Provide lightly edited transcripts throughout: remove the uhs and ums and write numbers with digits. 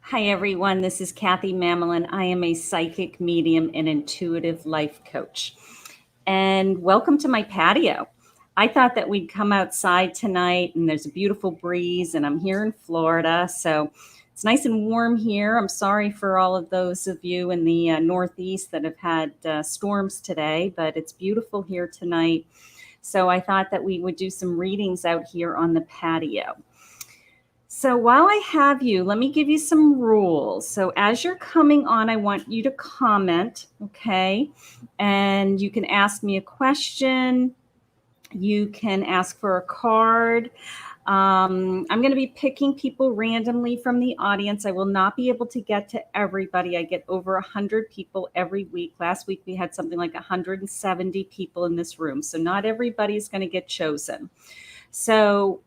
Hi, everyone. This is Kathy Mamolen. I am a psychic medium and intuitive life coach. And welcome to my patio. I thought that we'd come outside tonight, and there's a beautiful breeze, and I'm here in Florida. So it's nice and warm here. I'm sorry for all of those of you in the Northeast that have had storms today, but it's beautiful here tonight. So I thought that we would do some readings out here on the patio. So while I have you, let me give you some rules. So as you're coming on, I want you to comment, okay? And you can ask me a question. You can ask for a card. I'm going to be picking people randomly from the audience. I will not be able to get to everybody. I get over 100 people every week. Last week, we had something like 170 people in this room. So not everybody is going to get chosen. So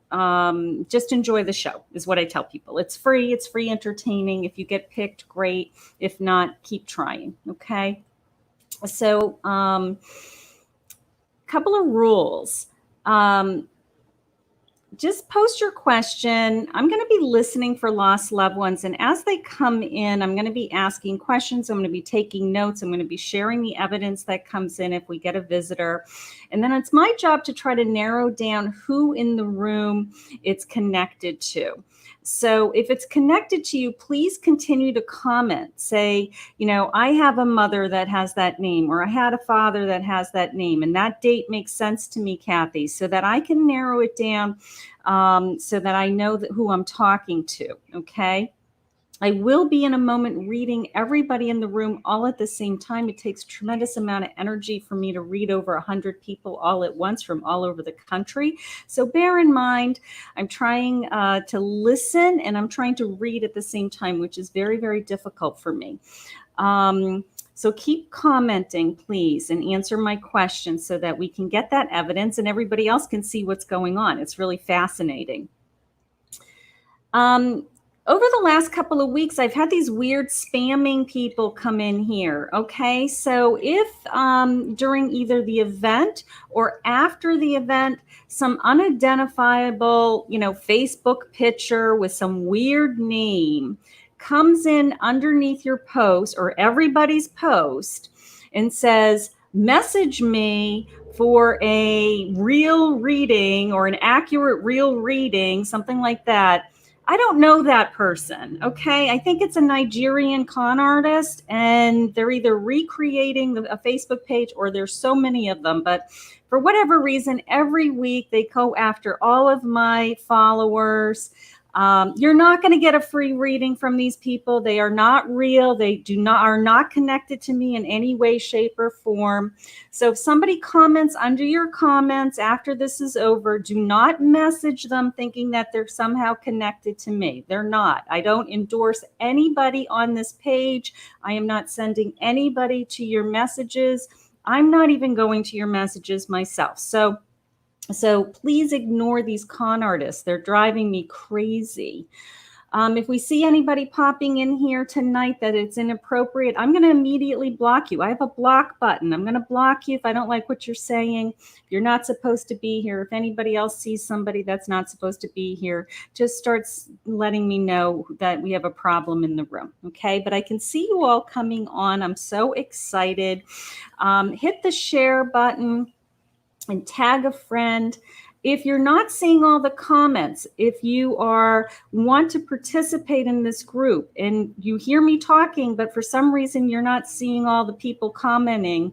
just enjoy the show is what I tell people. It's free entertaining. If you get picked, great. If not, keep trying. Okay. So couple of rules. Just post your question. I'm going to be listening for lost loved ones. And as they come in, I'm going to be asking questions. I'm going to be taking notes. I'm going to be sharing the evidence that comes in if we get a visitor. And then it's my job to try to narrow down who in the room it's connected to. So if it's connected to you, please continue to comment. Say, I have a mother that has that name, or I had a father that has that name, and that date makes sense to me, Kathy, so that I can narrow it down so that I know who I'm talking to, okay? I will be in a moment reading everybody in the room all at the same time. It takes a tremendous amount of energy for me to read over 100 people all at once from all over the country. So bear in mind, I'm trying to listen and I'm trying to read at the same time, which is very, very difficult for me. So keep commenting, please, and answer my questions so that we can get that evidence and everybody else can see what's going on. It's really fascinating. Over the last couple of weeks, I've had these weird spamming people come in here. Okay, so if during either the event or after the event, some unidentifiable, Facebook picture with some weird name comes in underneath your post or everybody's post and says, message me for a real reading or an accurate real reading, something like that. I don't know that person, okay? I think it's a Nigerian con artist, and they're either recreating a Facebook page or there's so many of them. But for whatever reason, every week they go after all of my followers. You're not going to get a free reading from these people. They are not real. They are not connected to me in any way, shape, or form. So if somebody comments under your comments after this is over, do not message them thinking that they're somehow connected to me. They're not. I don't endorse anybody on this page. I am not sending anybody to your messages. I'm not even going to your messages myself. So please ignore these con artists. They're driving me crazy. If we see anybody popping in here tonight that it's inappropriate, I'm going to immediately block you. I have a block button. I'm going to block you if I don't like what you're saying. If you're not supposed to be here, if anybody else sees somebody that's not supposed to be here, just starts letting me know that we have a problem in the room. Okay, but I can see you all coming on. I'm so excited. Hit the share button and tag a friend. If you're not seeing all the comments, if you want to participate in this group and you hear me talking, but for some reason you're not seeing all the people commenting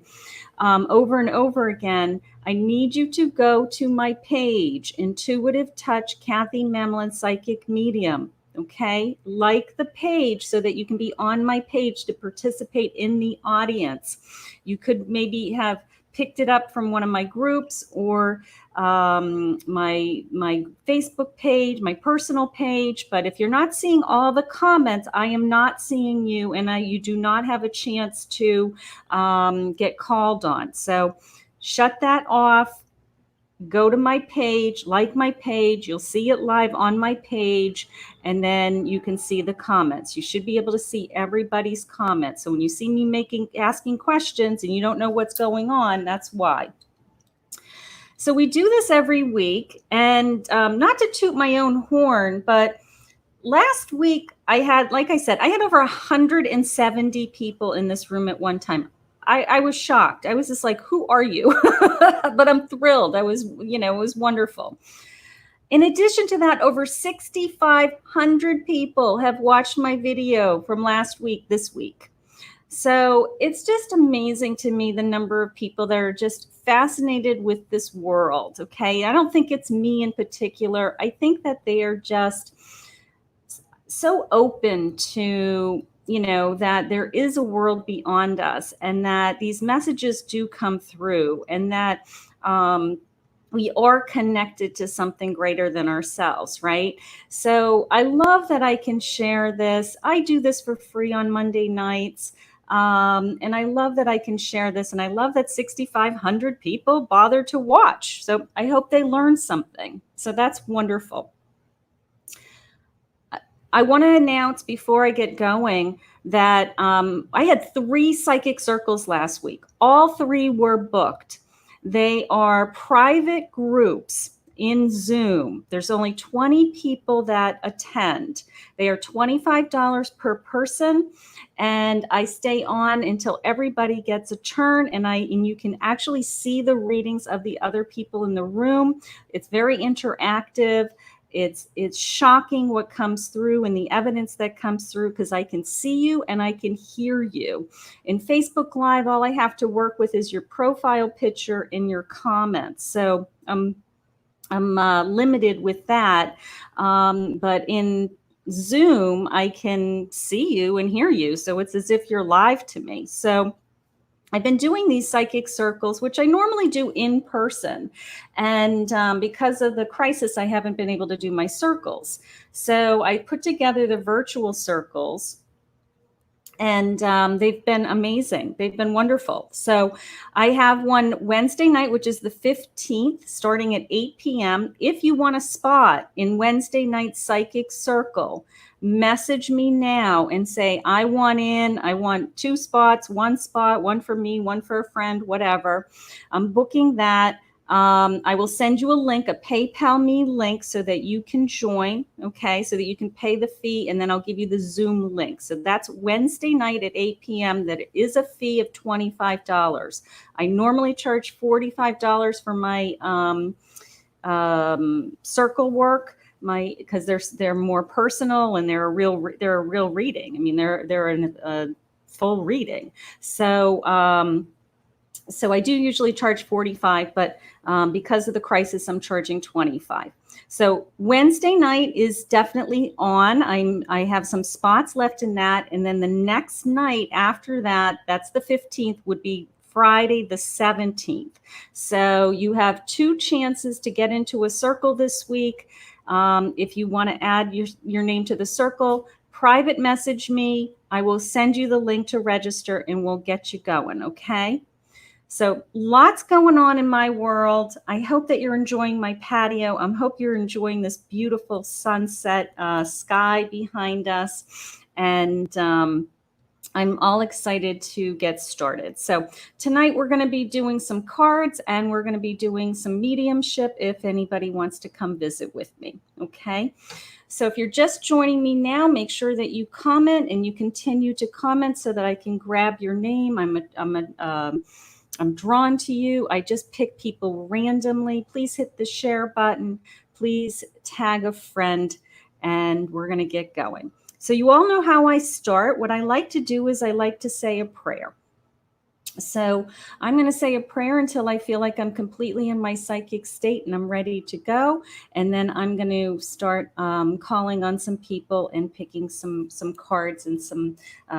over and over again, I need you to go to my page, Intuitive Touch, Kathy Mamolen, Psychic Medium. Okay, like the page so that you can be on my page to participate in the audience. You could maybe have picked it up from one of my groups or my Facebook page, my personal page. But if you're not seeing all the comments, I am not seeing you, and you do not have a chance to get called on. So shut that off. Go to my page, like my page. You'll see it live on my page, and then you can see the comments. You should be able to see everybody's comments. So when you see me asking questions and you don't know what's going on, that's why. So we do this every week, and not to toot my own horn, but last week I had, like I said, I had over 170 people in this room at one time. I was shocked. I was just like, who are you? But I'm thrilled. It was wonderful. In addition to that, over 6,500 people have watched my video from last week, this week. So it's just amazing to me, the number of people that are just fascinated with this world. Okay. I don't think it's me in particular. I think that they are just so open to, that there is a world beyond us, and that these messages do come through, and that we are connected to something greater than ourselves, right? So I love that I can share this. I do this for free on Monday nights. And I love that I can share this. And I love that 6,500 people bother to watch. So I hope they learn something. So that's wonderful. I want to announce before I get going that I had 3 psychic circles last week. All 3 were booked. They are private groups in Zoom. There's only 20 people that attend. They are $25 per person, and I stay on until everybody gets a turn, and you can actually see the readings of the other people in the room. It's very interactive. It's shocking what comes through and the evidence that comes through, because I can see you and I can hear you. In Facebook Live, all I have to work with is your profile picture and your comments. So I'm limited with that. But in Zoom, I can see you and hear you. So it's as if you're live to me. So I've been doing these psychic circles, which I normally do in person. And because of the crisis, I haven't been able to do my circles. So I put together the virtual circles, and they've been amazing. They've been wonderful. So I have one Wednesday night, which is the 15th, starting at 8 p.m. If you want a spot in Wednesday night psychic circle, message me now and say, I want 2 spots, 1 spot, 1 for me, 1 for a friend, whatever. I'm booking that. I will send you a link, a PayPal me link, so that you can join, okay, so that you can pay the fee, and then I'll give you the Zoom link. So that's Wednesday night at 8 p.m. That is a fee of $25. I normally charge $45 for my circle work, because they're more personal, and they're a real reading. I mean, they're a full reading. So I do usually charge 45, but because of the crisis, I'm charging 25. So Wednesday night is definitely on. I have some spots left in that. And then the next night after that, that's the 15th, would be Friday the 17th. So you have 2 chances to get into a circle this week. If you want to add your name to the circle, private message me. I will send you the link to register, and we'll get you going, okay? So lots going on in my world. I hope that you're enjoying my patio. I hope you're enjoying this beautiful sunset sky behind us. And I'm all excited to get started. So tonight we're going to be doing some cards, and we're going to be doing some mediumship if anybody wants to come visit with me. Okay. So if you're just joining me now, make sure that you comment, and you continue to comment so that I can grab your name. I'm drawn to you. I just pick people randomly. Please hit the share button. Please tag a friend, and we're going to get going. So you all know how I start. What I like to do is I like to say a prayer. So I'm going to say a prayer until I feel like I'm completely in my psychic state and I'm ready to go. And then I'm going to start calling on some people and picking some cards and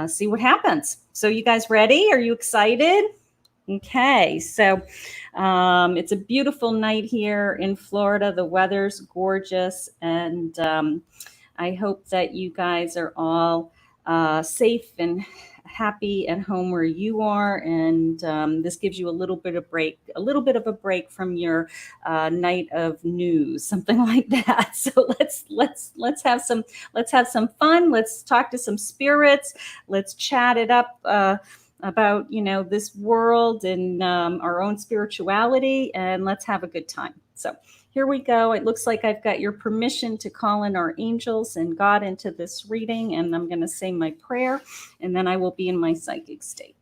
see what happens. So you guys ready? Are you excited? Okay, so it's a beautiful night here in Florida. The weather's gorgeous, and I hope that you guys are all safe and happy at home where you are, and this gives you a little bit of a break from your night of news, something like that. So let's have some fun. Let's talk to some spirits. Let's chat it up about this world and our own spirituality, and let's have a good time. So here we go. It looks like I've got your permission to call in our angels and God into this reading, and I'm going to say my prayer, and then I will be in my psychic state.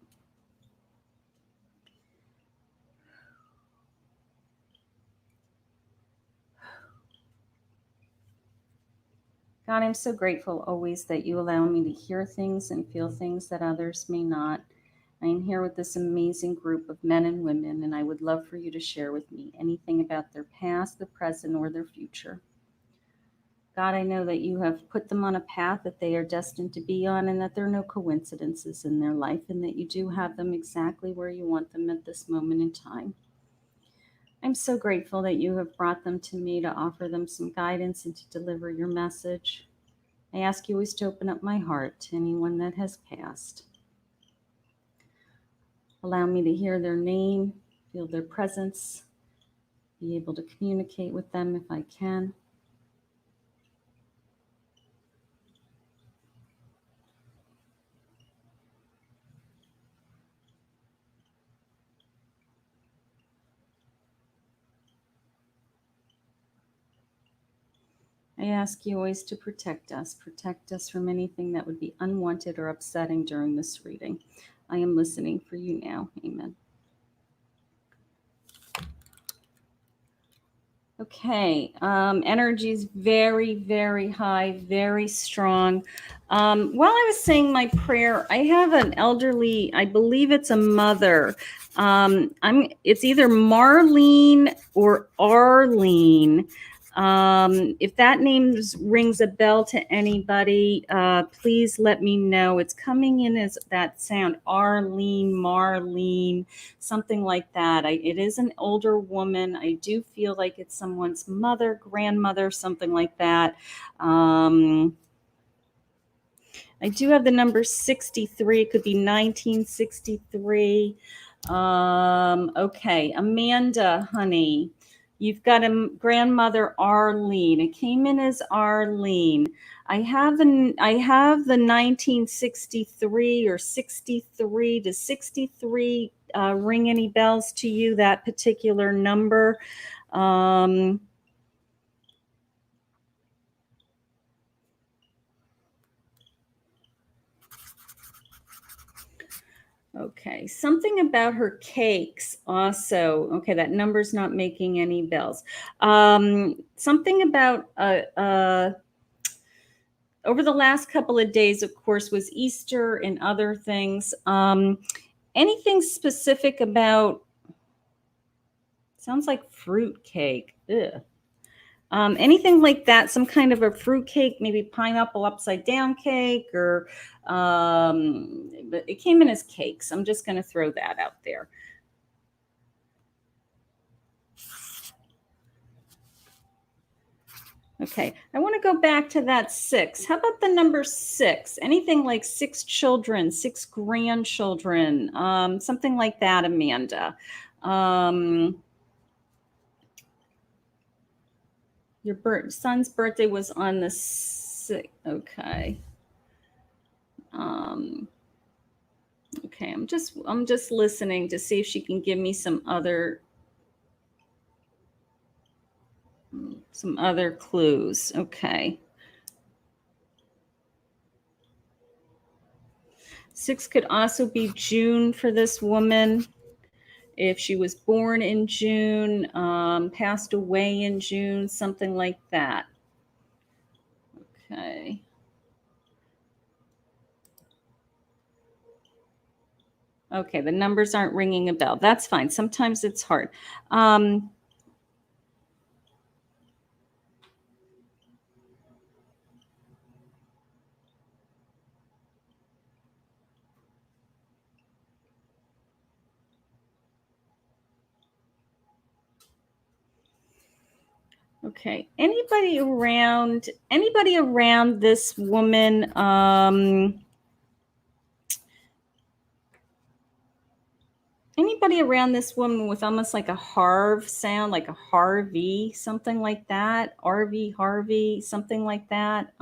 God, I'm so grateful always that you allow me to hear things and feel things that others may not. I am here with this amazing group of men and women, and I would love for you to share with me anything about their past, their present, or their future. God, I know that you have put them on a path that they are destined to be on, and that there are no coincidences in their life, and that you do have them exactly where you want them at this moment in time. I'm so grateful that you have brought them to me to offer them some guidance and to deliver your message. I ask you always to open up my heart to anyone that has passed. Allow me to hear their name, feel their presence, be able to communicate with them if I can. I ask you always to protect us from anything that would be unwanted or upsetting during this reading. I am listening for you now. Amen. Okay, energy is very, very high, very strong. While I was saying my prayer, I have an elderly, I believe it's a mother. It's either Marlene or Arlene. If that name rings a bell to anybody, please let me know. It's coming in as that sound, Arlene, Marlene, something like that. It is an older woman. I do feel like it's someone's mother, grandmother, something like that. I do have the number 63. It could be 1963. Okay, Amanda, honey. You've got a grandmother, Arlene. It came in as Arlene. I have the 1963 or 63 to 63 ring any bells to you, that particular number? Okay, something about her cakes also. Okay, that number's not making any bells. Something about over the last couple of days, of course, was Easter and other things. Anything specific about, sounds like fruit cake. Ugh. Anything like that, some kind of a fruit cake, maybe pineapple upside down cake, or but it came in as cakes. I'm just going to throw that out there. Okay, I want to go back to that 6. How about the number 6? Anything like 6 children, 6 grandchildren, something like that, Amanda. Your son's birthday was on the 6th. Okay. Okay, I'm just listening to see if she can give me some other clues. Okay. 6 could also be June for this woman. If she was born in June, passed away in June, something like that. Okay. Okay, the numbers aren't ringing a bell. That's fine. Sometimes it's hard. Okay. Anybody around this woman? Anybody around this woman with almost like a Harv sound, like a Harvey, something like that? RV, Harvey, something like that.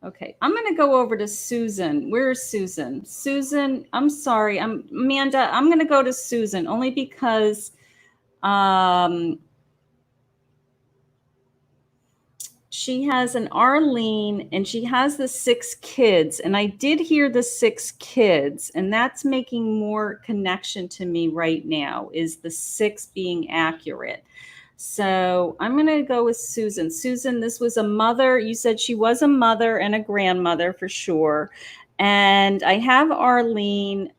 Okay, I'm going to go over to Susan. Where is Susan? Susan, I'm sorry. I'm Amanda. I'm going to go to Susan only because um, she has an Arlene and she has the 6 kids. And I did hear the 6 kids, and that's making more connection to me right now, is the 6 being accurate. So I'm going to go with Susan. Susan, this was a mother. You said she was a mother and a grandmother for sure. And I have Arlene.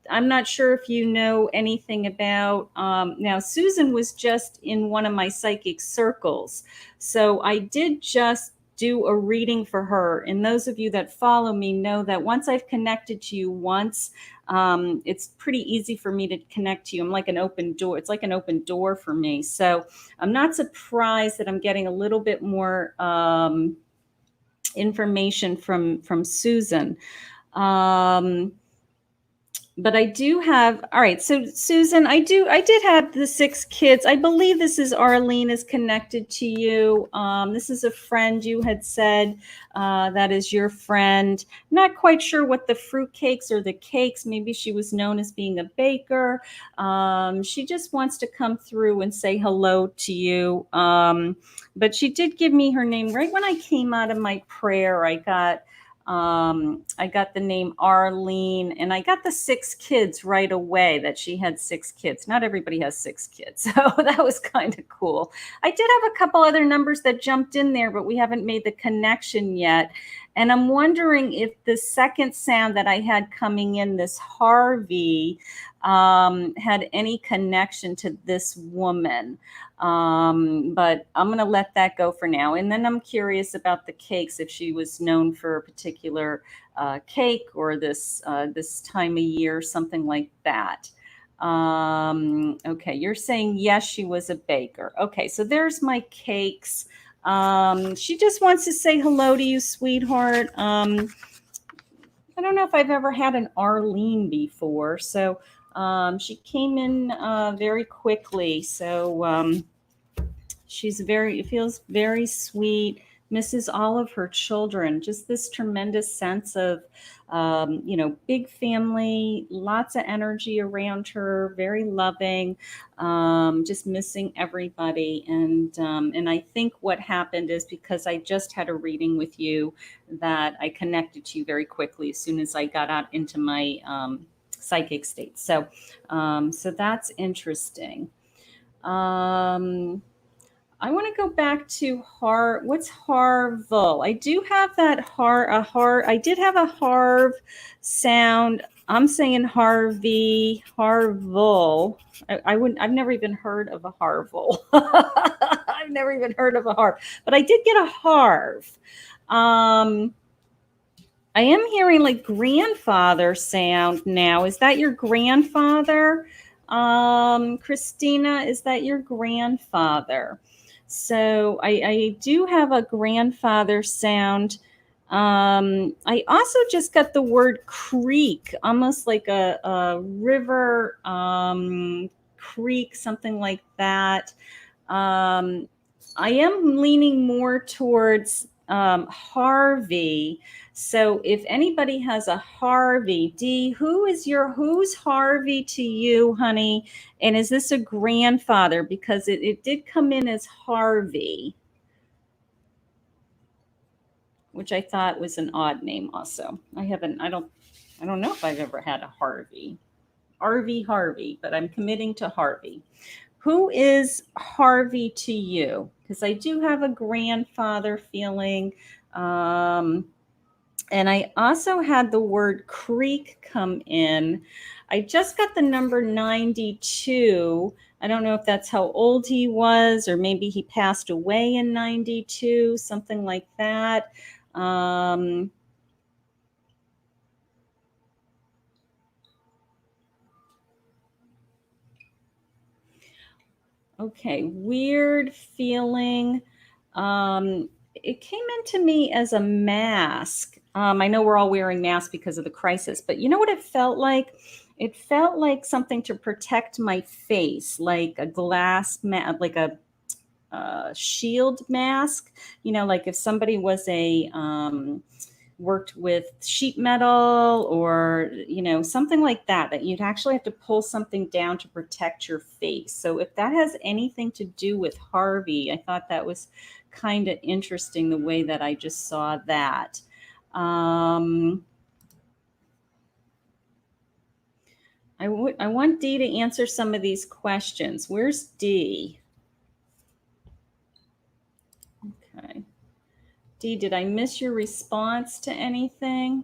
I'm not sure if you know anything about. Now, Susan was just in one of my psychic circles. So I did just do a reading for her. And those of you that follow me know that once I've connected to you once, it's pretty easy for me to connect to you. I'm like an open door. It's like an open door for me. So I'm not surprised that I'm getting a little bit more information from Susan. But I do have, all right. So Susan, I did have the 6 kids. I believe this is Arlene is connected to you. This is a friend you had said that is your friend. Not quite sure what the fruit cakes or the cakes. Maybe she was known as being a baker. She just wants to come through and say hello to you. But she did give me her name right when I came out of my prayer. I got the name Arlene, and I got the 6 kids right away, that she had 6 kids. Not everybody has 6 kids. So that was kind of cool. I did have a couple other numbers that jumped in there, but we haven't made the connection yet. And I'm wondering if the second sound that I had coming in, this Harvey, had any connection to this woman. But I'm going to let that go for now. And then I'm curious about the cakes, if she was known for a particular cake or this time of year, something like that. Okay, you're saying yes, she was a baker. Okay, so there's my cakes. She just wants to say hello to you, sweetheart. I don't know if I've ever had an Arlene before, so she came in very quickly. So feels very sweet, misses all of her children. Just this tremendous sense of, big family, lots of energy around her, very loving, just missing everybody. And I think what happened is because I just had a reading with you, that I connected to you very quickly as soon as I got out into my psychic state. So that's interesting. I want to go back to what's Harville? I do have that I did have a Harv sound. I'm saying Harvey, Harville. I've never even heard of a Harville. I've never even heard of a Harv, but I did get a Harv. I am hearing like grandfather sound now. Is that your grandfather? Christina, is that your grandfather? So I do have a grandfather sound. I also just got the word creek, almost like a river, creek, something like that. I am leaning more towards Harvey. So if anybody has a Harvey, D, who's Harvey to you, honey? And is this a grandfather? Because it did come in as Harvey, which I thought was an odd name also. I don't know if I've ever had a Harvey. Harvey, but I'm committing to Harvey. Who is Harvey to you? Because I do have a grandfather feeling. And I also had the word creek come in. I just got the number 92. I don't know if that's how old he was, or maybe he passed away in 92, something like that. Okay, weird feeling. It came into me as a mask. I know we're all wearing masks because of the crisis, but you know what it felt like? It felt like something to protect my face, like a glass mask, like a shield mask. You know, like if somebody was a worked with sheet metal or something like that, that you'd actually have to pull something down to protect your face. So if that has anything to do with Harvey, I thought that was kind of interesting the way that I just saw that. I want Dee to answer some of these questions. Where's Dee? Okay. Dee, did I miss your response to anything?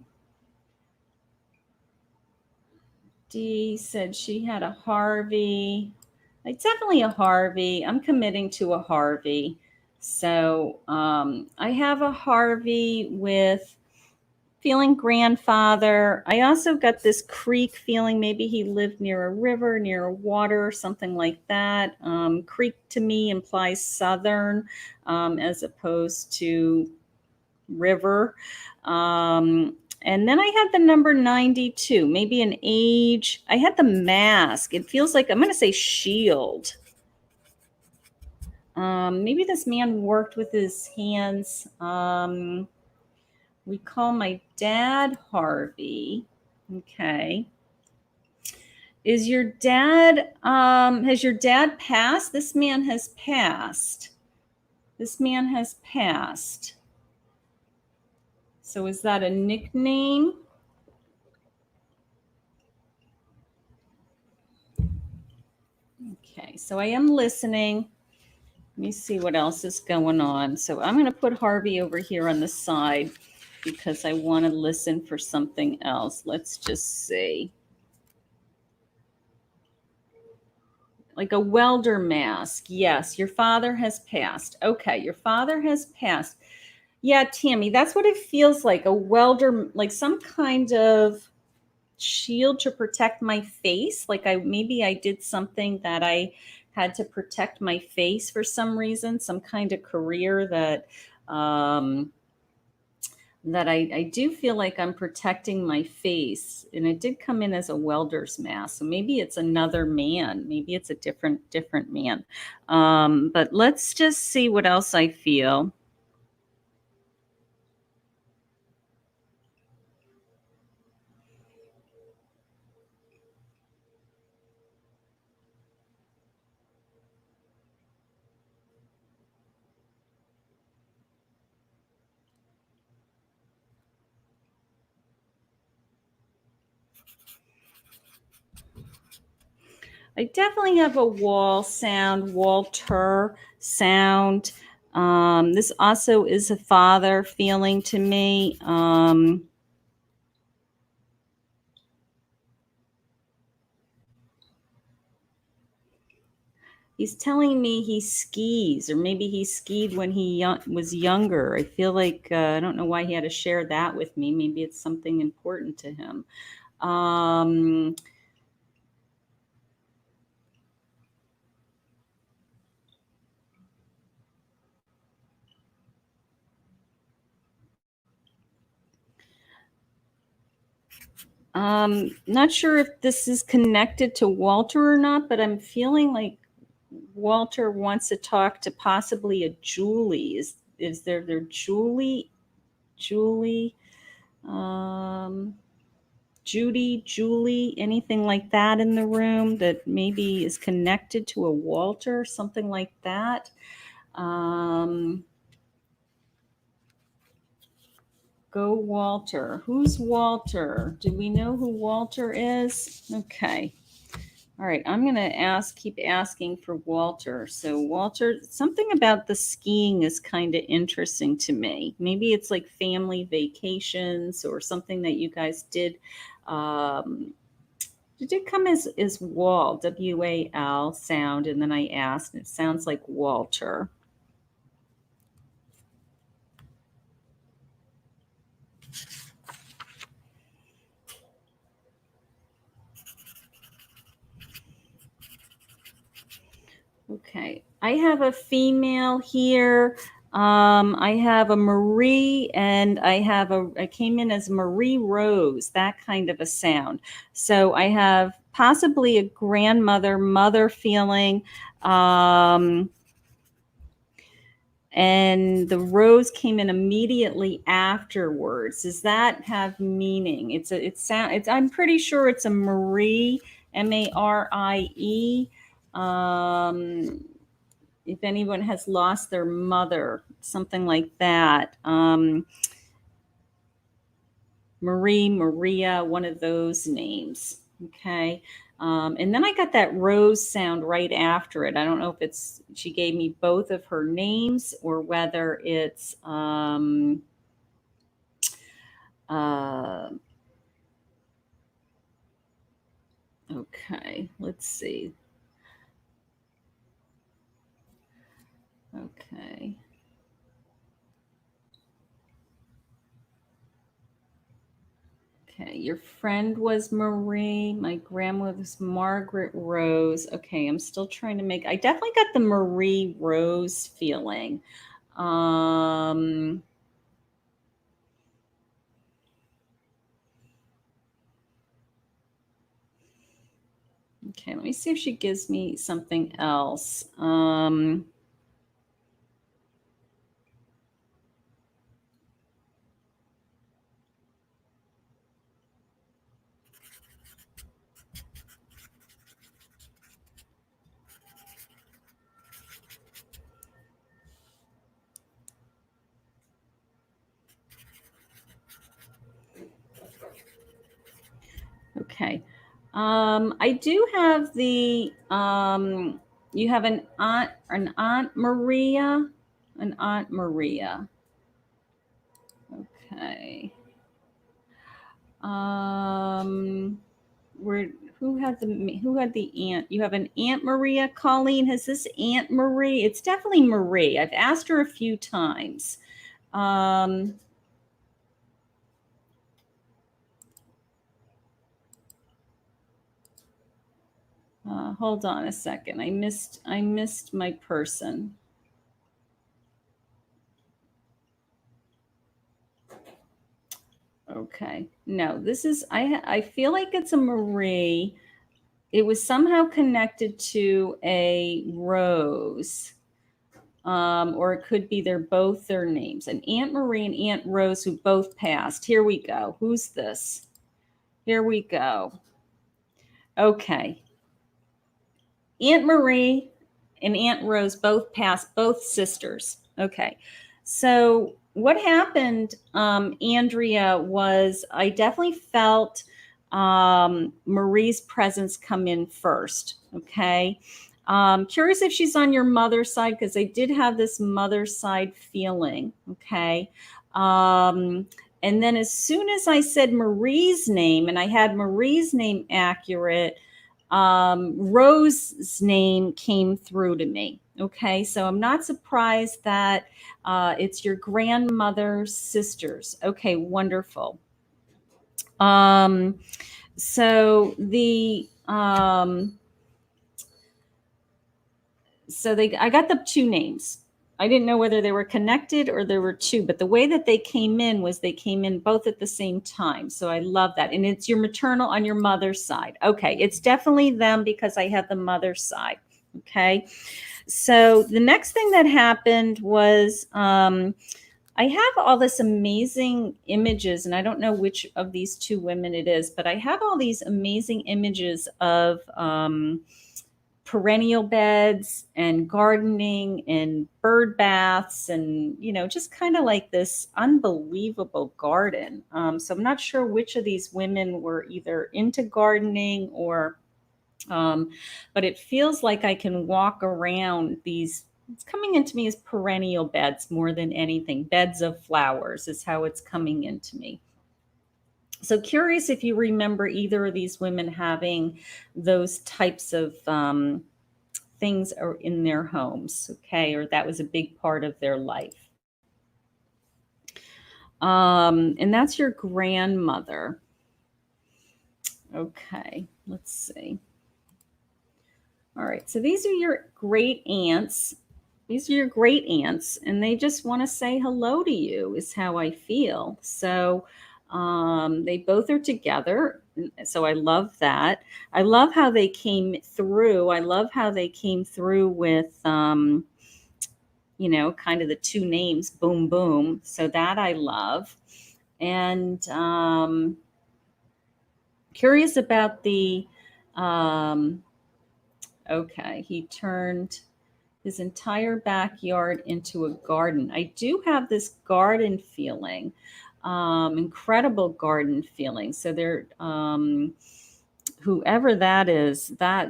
Dee said she had a Harvey. Like definitely a Harvey. I'm committing to a Harvey. So I have a Harvey with feeling grandfather. I also got this creek feeling. Maybe he lived near a river, near a water, something like that. Creek to me implies southern as opposed to river. And then I had the number 92, maybe an age. I had the mask. It feels like I'm going to say shield. Maybe this man worked with his hands. We call my dad Harvey. Okay. Is your dad, has your dad passed? This man has passed. This man has passed. So is that a nickname? Okay, so I am listening. Let me see what else is going on. So I'm going to put Harvey over here on the side because I want to listen for something else. Let's just see. Like a welder mask. Yes, your father has passed. Okay, your father has passed. Yeah, Tammy, that's what it feels like. A welder, like some kind of shield to protect my face. Like maybe I did something that I had to protect my face for some reason, some kind of career that that I do feel like I'm protecting my face. And it did come in as a welder's mask. So maybe it's another man. Maybe it's a different man. But let's just see what else I feel. I definitely have a wall sound, Walter sound. This also is a father feeling to me. He's telling me he skis, or maybe he skied when he was younger. I feel like I don't know why he had to share that with me. Maybe it's something important to him. Not sure if this is connected to Walter or not, but I'm feeling like Walter wants to talk to possibly a Julie. Is there Julie, um, Judy, Julie, anything like that in the room that maybe is connected to a Walter, something like that? Go Walter. Who's Walter? Do we know who Walter is? Okay. All right, I'm going to keep asking for Walter. So Walter, something about the skiing is kind of interesting to me. Maybe it's like family vacations or something that you guys did. It did come as Wal, W-A-L sound, and then I asked, and it sounds like Walter. Okay, I have a female here. I have a Marie, and I came in as Marie Rose, that kind of a sound. So I have possibly a grandmother, mother feeling. and the rose came in immediately afterwards. Does that have meaning? I'm pretty sure it's a Marie, Marie. If anyone has lost their mother, something like that. Marie, Maria, one of those names. Okay. And then I got that rose sound right after it. I don't know if she gave me both of her names or whether it's, okay, let's see. Okay. Okay, your friend was Marie. My grandma was Margaret Rose. Okay, I'm still trying to I definitely got the Marie Rose feeling. Okay, let me see if she gives me something else. Okay. I do have you have an Aunt Maria, an Aunt Maria. Okay. Where who had the aunt? You have an Aunt Maria, Colleen. Has this Aunt Marie? It's definitely Marie. I've asked her a few times. Hold on a second. I missed my person. Okay. No, this is I feel like it's a Marie. It was somehow connected to a Rose. Or it could be they're both their names. An Aunt Marie and Aunt Rose who both passed. Here we go. Who's this? Here we go. Okay. Aunt Marie and Aunt Rose both passed, both sisters. Okay. So what happened, Andrea, was I definitely felt Marie's presence come in first. Okay. Curious if she's on your mother's side, because I did have this mother's side feeling. Okay. And then as soon as I said Marie's name and I had Marie's name accurate, Rose's name came through to me. Okay, so I'm not surprised that it's your grandmother's sisters. Okay, wonderful. So the I got the two names. I didn't know whether they were connected or there were two, but the way that they came in was they came in both at the same time. So I love that. And it's your maternal on your mother's side. Okay. It's definitely them because I have the mother's side. Okay. So the next thing that happened was I have all this amazing images, and I don't know which of these two women it is, but I have all these amazing images of perennial beds and gardening and bird baths and just kind of like this unbelievable garden. So I'm not sure which of these women were either into gardening or but it feels like I can walk around these. It's coming into me as perennial beds more than anything. Beds of flowers is how it's coming into me. So curious if you remember either of these women having those types of things are in their homes, okay, or that was a big part of their life. And that's your grandmother. Okay, let's see. All right, so these are your great aunts. These are your great aunts, and they just want to say hello to you, is how I feel. So they both are together. So I love that. I love how they came through. I love how they came through with kind of the two names, boom, boom. So that I love. And curious about the, um, okay, he turned his entire backyard into a garden. I do have this garden feeling, incredible garden feeling. So there, whoever that is, I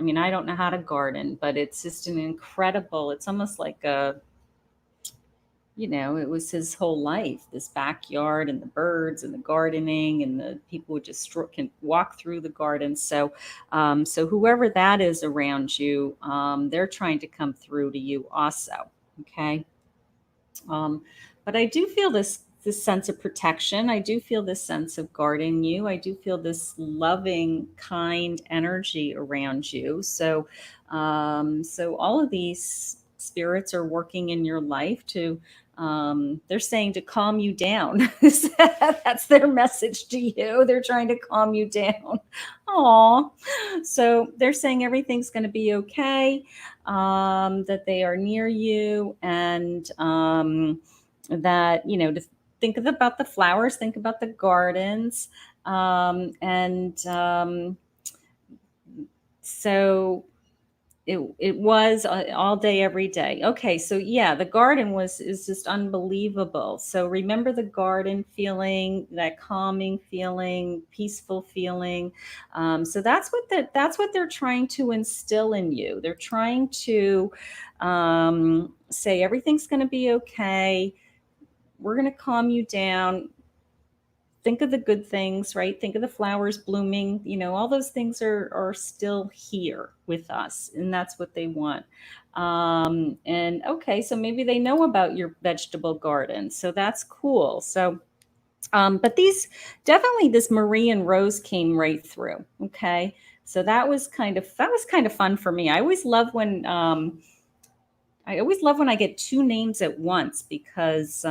mean, I don't know how to garden, but it's just an incredible. It's almost like it was his whole life, this backyard and the birds and the gardening and the people who just can walk through the garden. So whoever that is around you, they're trying to come through to you also. Okay. Um, but I do feel this sense of protection. I do feel this sense of guarding you. I do feel this loving, kind energy around you. So all of these spirits are working in your life to. They're saying to calm you down. That's their message to you. They're trying to calm you down. Aw. So they're saying everything's going to be okay, that they are near you, and that, to think about the flowers, think about the gardens. And so it was all day every day. Okay, so yeah, the garden is just unbelievable. So remember the garden feeling, that calming feeling, peaceful feeling. So that's what they're trying to instill in you. They're trying to say everything's going to be okay. We're going to calm you down. Think of the good things, right? Think of the flowers blooming. All those things are still here with us, and that's what they want. And okay, so maybe they know about your vegetable garden, so that's cool. So but this Marie and Rose came right through. Okay, so that was kind of fun for me. I always love when I get two names at once, because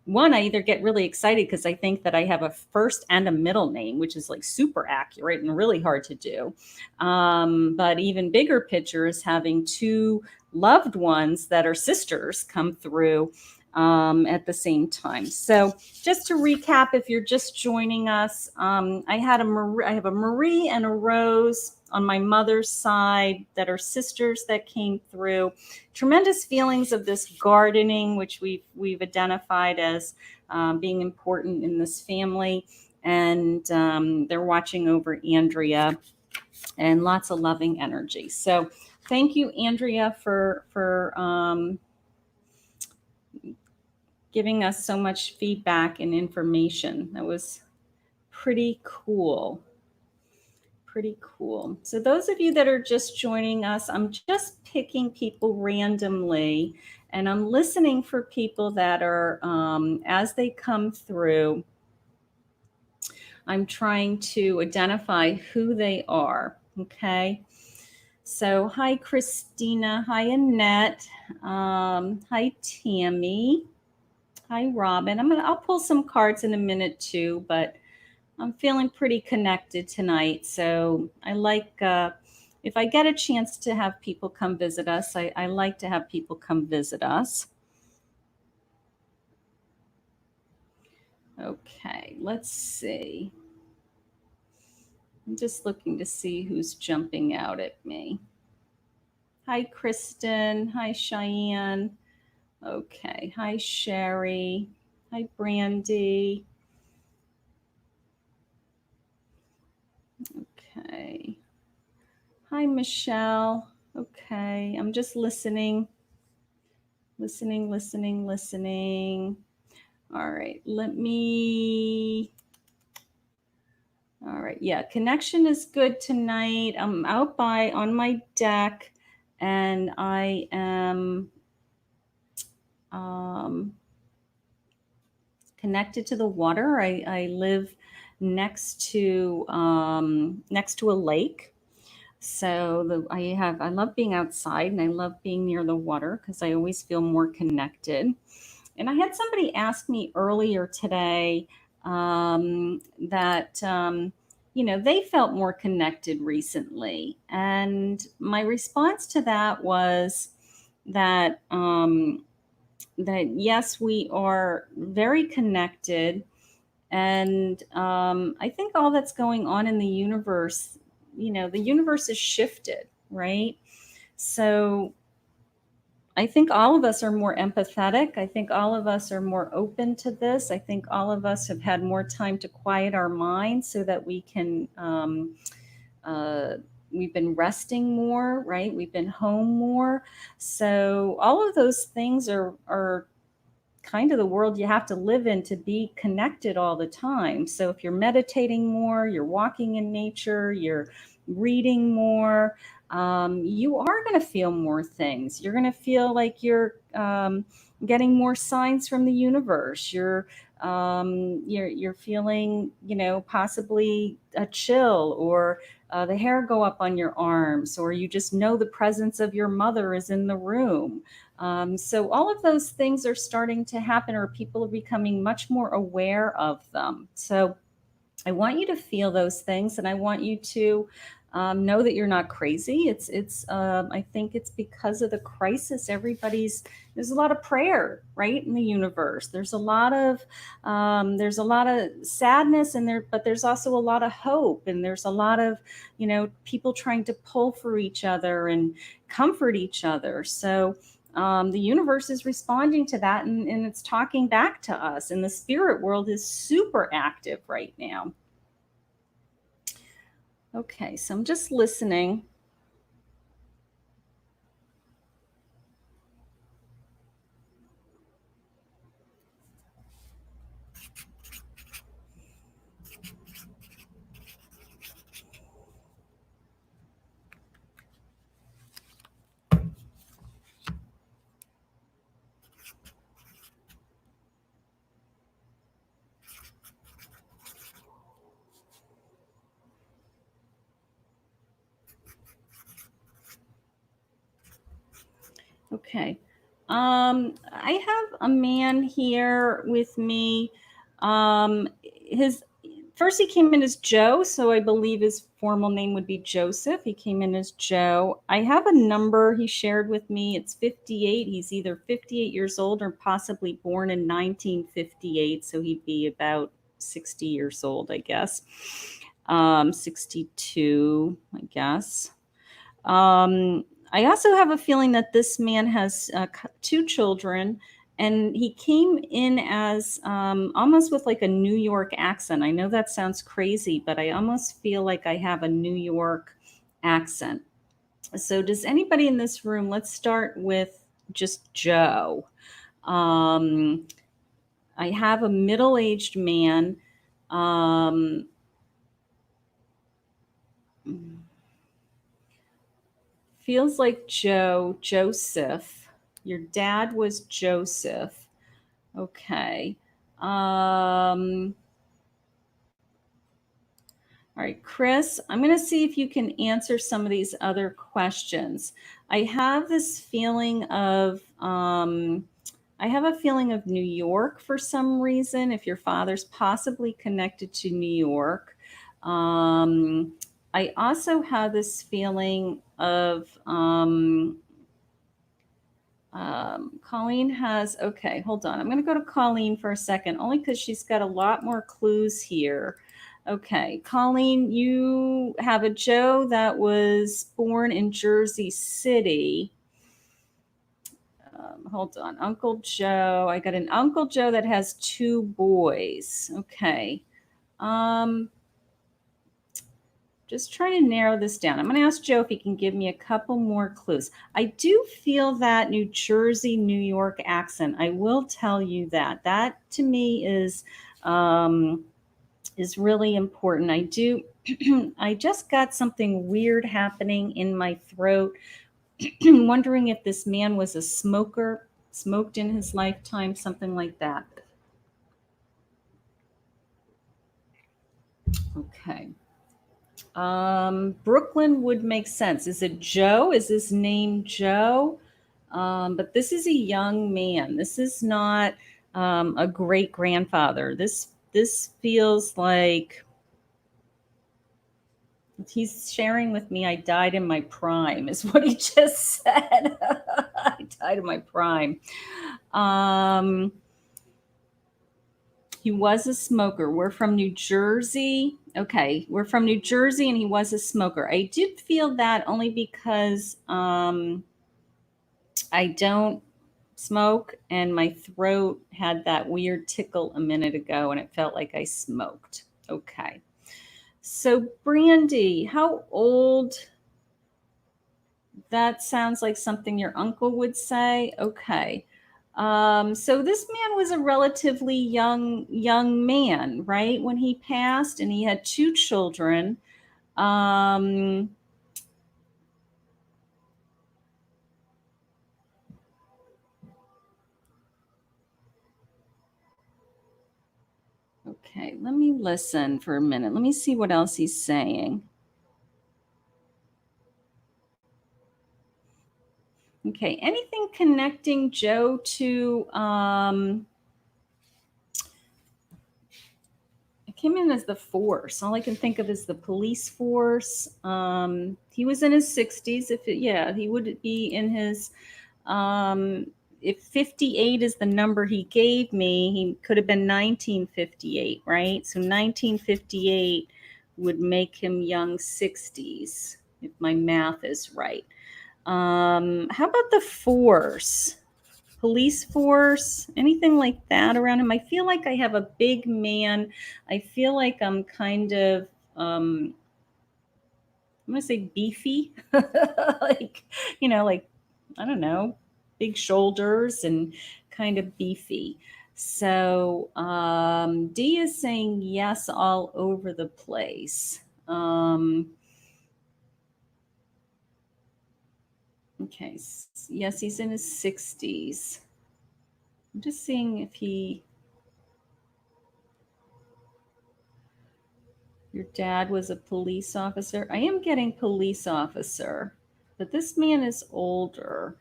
one, I either get really excited because I think that I have a first and a middle name, which is like super accurate and really hard to do. But even bigger picture is having two loved ones that are sisters come through at the same time. So just to recap, if you're just joining us, I have a Marie and a Rose on my mother's side that are sisters that came through. Tremendous feelings of this gardening, which we've identified as being important in this family, and they're watching over Andrea, and lots of loving energy. So thank you, Andrea, for giving us so much feedback and information. That was pretty cool. Pretty cool. So those of you that are just joining us, I'm just picking people randomly, and I'm listening for people that are, as they come through, I'm trying to identify who they are. Okay. So hi, Christina. Hi, Annette. Hi, Tammy. Hi, Robin. I'll pull some cards in a minute too, but I'm feeling pretty connected tonight. So I like, if I get a chance to have people come visit us, I like to have people come visit us. Okay, let's see. I'm just looking to see who's jumping out at me. Hi, Kristen. Hi, Cheyenne. Okay. Hi, Sherry. Hi, Brandy. Okay. Hi, Michelle. Okay. I'm just listening. Listening. All right. All right. Yeah. Connection is good tonight. I'm out on my deck, and I am connected to the water. I live next to a lake. So I love being outside, and I love being near the water because I always feel more connected. And I had somebody ask me earlier today that they felt more connected recently, and my response to that was, that that yes, we are very connected, and I think all that's going on in the universe, the universe is shifted, right? So I think all of us are more empathetic. I think all of us are more open to this. I think all of us have had more time to quiet our minds so that we can. Uh, we've been resting more, right? We've been home more. So all of those things are kind of the world you have to live in to be connected all the time. So if you're meditating more, you're walking in nature, you're reading more, you are going to feel more things. You're going to feel like you're getting more signs from the universe. You're feeling, possibly a chill, or the hair go up on your arms, or you just know the presence of your mother is in the room. So all of those things are starting to happen, or people are becoming much more aware of them. So I want you to feel those things, and I want you to know that you're not crazy. I think it's because of the crisis. There's a lot of prayer, right, in the universe. There's a lot of sadness in there, but there's also a lot of hope, and there's a lot of, people trying to pull for each other and comfort each other. So the universe is responding to that, and it's talking back to us. And the spirit world is super active right now. Okay, so I'm just listening. Okay. I have a man here with me. His First he came in as Joe, so I believe his formal name would be Joseph. He came in as Joe. I have a number he shared with me. It's 58. He's either 58 years old or possibly born in 1958, so he'd be about 60 years old, I guess. 62, I guess. I also have a feeling that this man has two children, and he came in as almost with like a New York accent. I know that sounds crazy, but I almost feel like I have a New York accent. So, does anybody in this room? Let's start with just Joe. Um, I have a middle-aged man. Um, Feels like Joseph. Your dad was Joseph. Okay. All right, Chris, I'm going to see if you can answer some of these other questions. I have this feeling of, I have a feeling of New York for some reason, if your father's possibly connected to New York. I also have this feeling of, Colleen has, okay, hold on. I'm going to go to Colleen for a second, only because she's got a lot more clues here. Okay, Colleen, you have a Joe that was born in Jersey City. Hold on. Uncle Joe. I got an Uncle Joe that has two boys. Okay. Um, just trying to narrow this down. I'm going to ask Joe if he can give me a couple more clues. I do feel that New Jersey, New York accent. I will tell you that. That to me is really important. I do. I just got something weird happening in my throat. Wondering if this man was a smoker, smoked in his lifetime, something like that. Okay. Brooklyn would make sense. Is it Joe? Is his name Joe? But this is a young man. This is not a great grandfather. This feels like he's sharing with me. I died in my prime, is what he just said. I died in my prime. Um, he was a smoker. We're from New Jersey. Okay, we're from New Jersey, and he was a smoker. I did feel that only because I don't smoke, and my throat had that weird tickle a minute ago, and it felt like I smoked. Okay. So, Brandy, how old? That sounds like something your uncle would say. Okay. So this man was a relatively young man, right? When he passed, and he had two children. Um, okay, let me listen for a minute. Let me see what else he's saying. Okay, anything connecting Joe to it came in as the force. All I can think of is the police force. He was in his 60s. Yeah, he would be in his. If 58 is the number he gave me, he could have been 1958, right? So 1958 would make him young 60s, if my math is right. How about the force? Police force, anything like that around him? I feel like I have a big man. I feel like I'm kind of, I'm going to say beefy, like, like, I don't know, big shoulders and kind of beefy. So D is saying yes all over the place. Okay, yes, he's in his 60s. I'm just seeing if your dad was a police officer. I am getting police officer, but this man is older.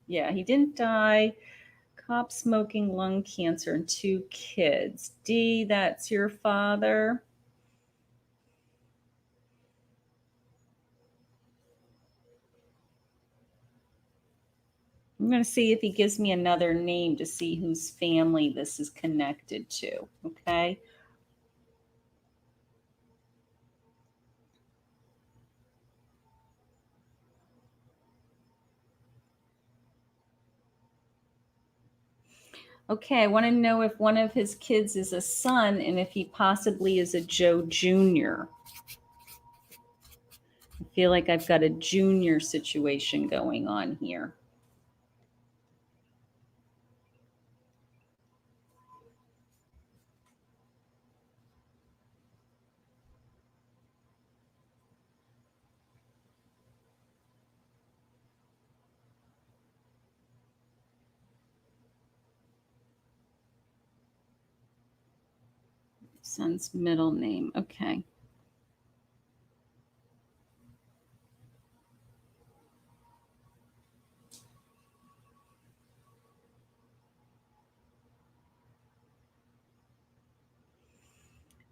Yeah, he didn't die. Cop, smoking, lung cancer, and two kids. D, that's your father. I'm going to see if he gives me another name to see whose family this is connected to. Okay. Okay, I want to know if one of his kids is a son and if he possibly is a Joe Jr. I feel like I've got a junior situation going on here. Son's middle name. Okay.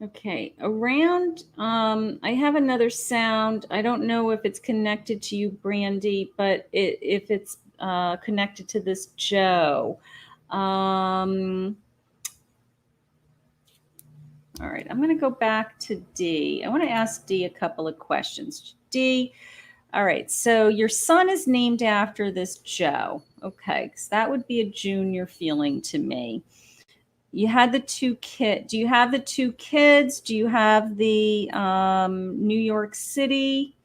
Okay, around, I have another sound. I don't know if it's connected to you, Brandy, but if it's connected to this Joe. Um, all right, I'm going to go back to D. I want to ask D a couple of questions. D, all right, so your son is named after this Joe. Okay, because that would be a junior feeling to me. You had the two kids. Do you have the two kids? Do you have the New York City?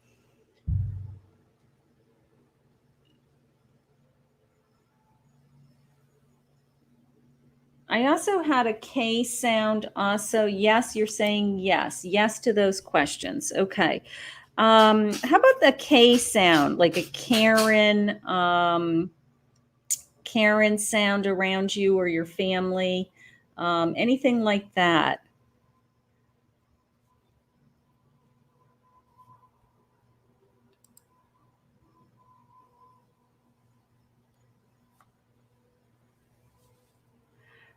I also had a K sound. Also, yes, you're saying yes. Yes to those questions. Okay. How about the K sound, like a Karen sound around you or your family? Anything like that?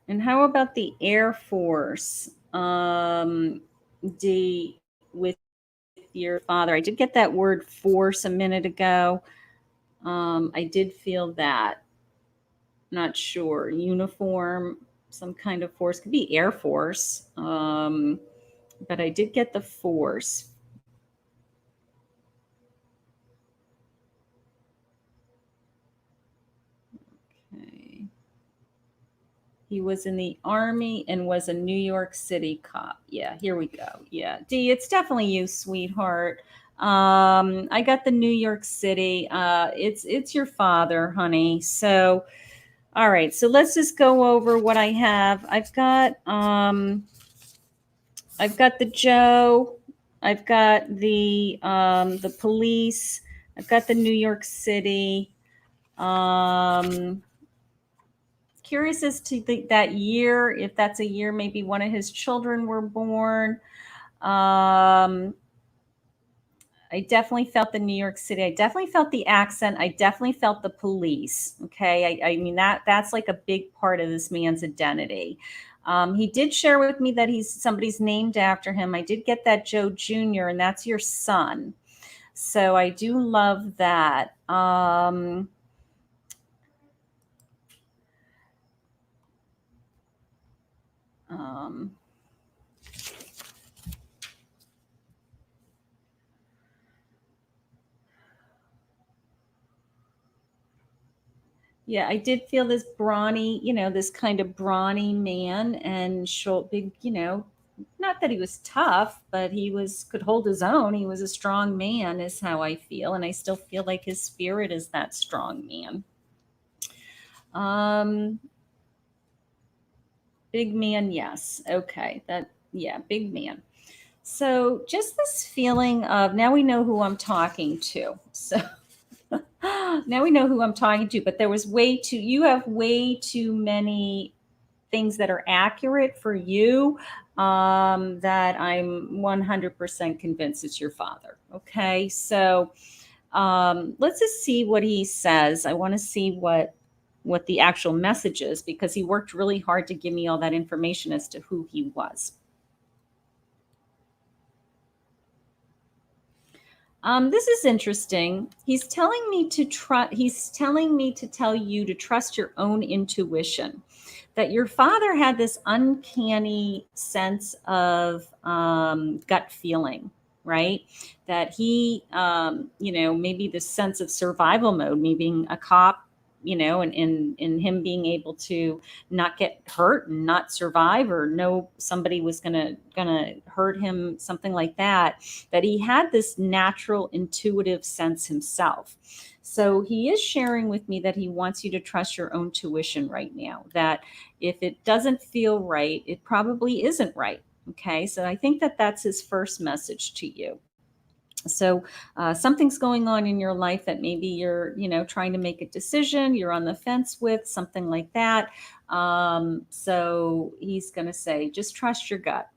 And how about the Air Force? With your father. I did get that word force a minute ago. I did feel that. Not sure. Uniform, some kind of force, could be Air Force. But I did get the force. Okay. He was in the army and was a New York City cop. Yeah, here we go. Yeah, D, it's definitely you, sweetheart. I got the New York City. It's your father, honey. So, all right. So let's just go over what I have. I've got the Joe. I've got the police. I've got the New York City. Um, Curious as to that year, if that's a year maybe one of his children were born. Um, I definitely felt the New York City. I definitely felt the accent. I definitely felt the police. Okay, I mean that's like a big part of this man's identity. He did share with me that he's somebody's named after him. I did get that Joe Jr., and that's your son. So I do love that. Um, Yeah, I did feel this brawny, this kind of brawny man and short, big, not that he was tough, but he was could hold his own. He was a strong man, is how I feel, and I still feel like his spirit is that strong man. Um, Big man, yes. Okay, yeah, big man. So just this feeling of now we know who I'm talking to. So now we know who I'm talking to, but you have way too many things that are accurate for you, that I'm 100% convinced it's your father. Okay. So let's just see what he says. I want to see what the actual message is because he worked really hard to give me all that information as to who he was. This is interesting. He's telling me to tell you to trust your own intuition. That your father had this uncanny sense of gut feeling, right? That maybe this sense of survival mode, me being a cop, and him being able to not get hurt and not survive or know somebody was gonna hurt him, something like that. That he had this natural intuitive sense himself. So he is sharing with me that he wants you to trust your own tuition right now. That if it doesn't feel right, it probably isn't right. Okay, so I think that that's his first message to you. So something's going on in your life that maybe you're, trying to make a decision, you're on the fence with, something like that. So he's going to say, just trust your gut,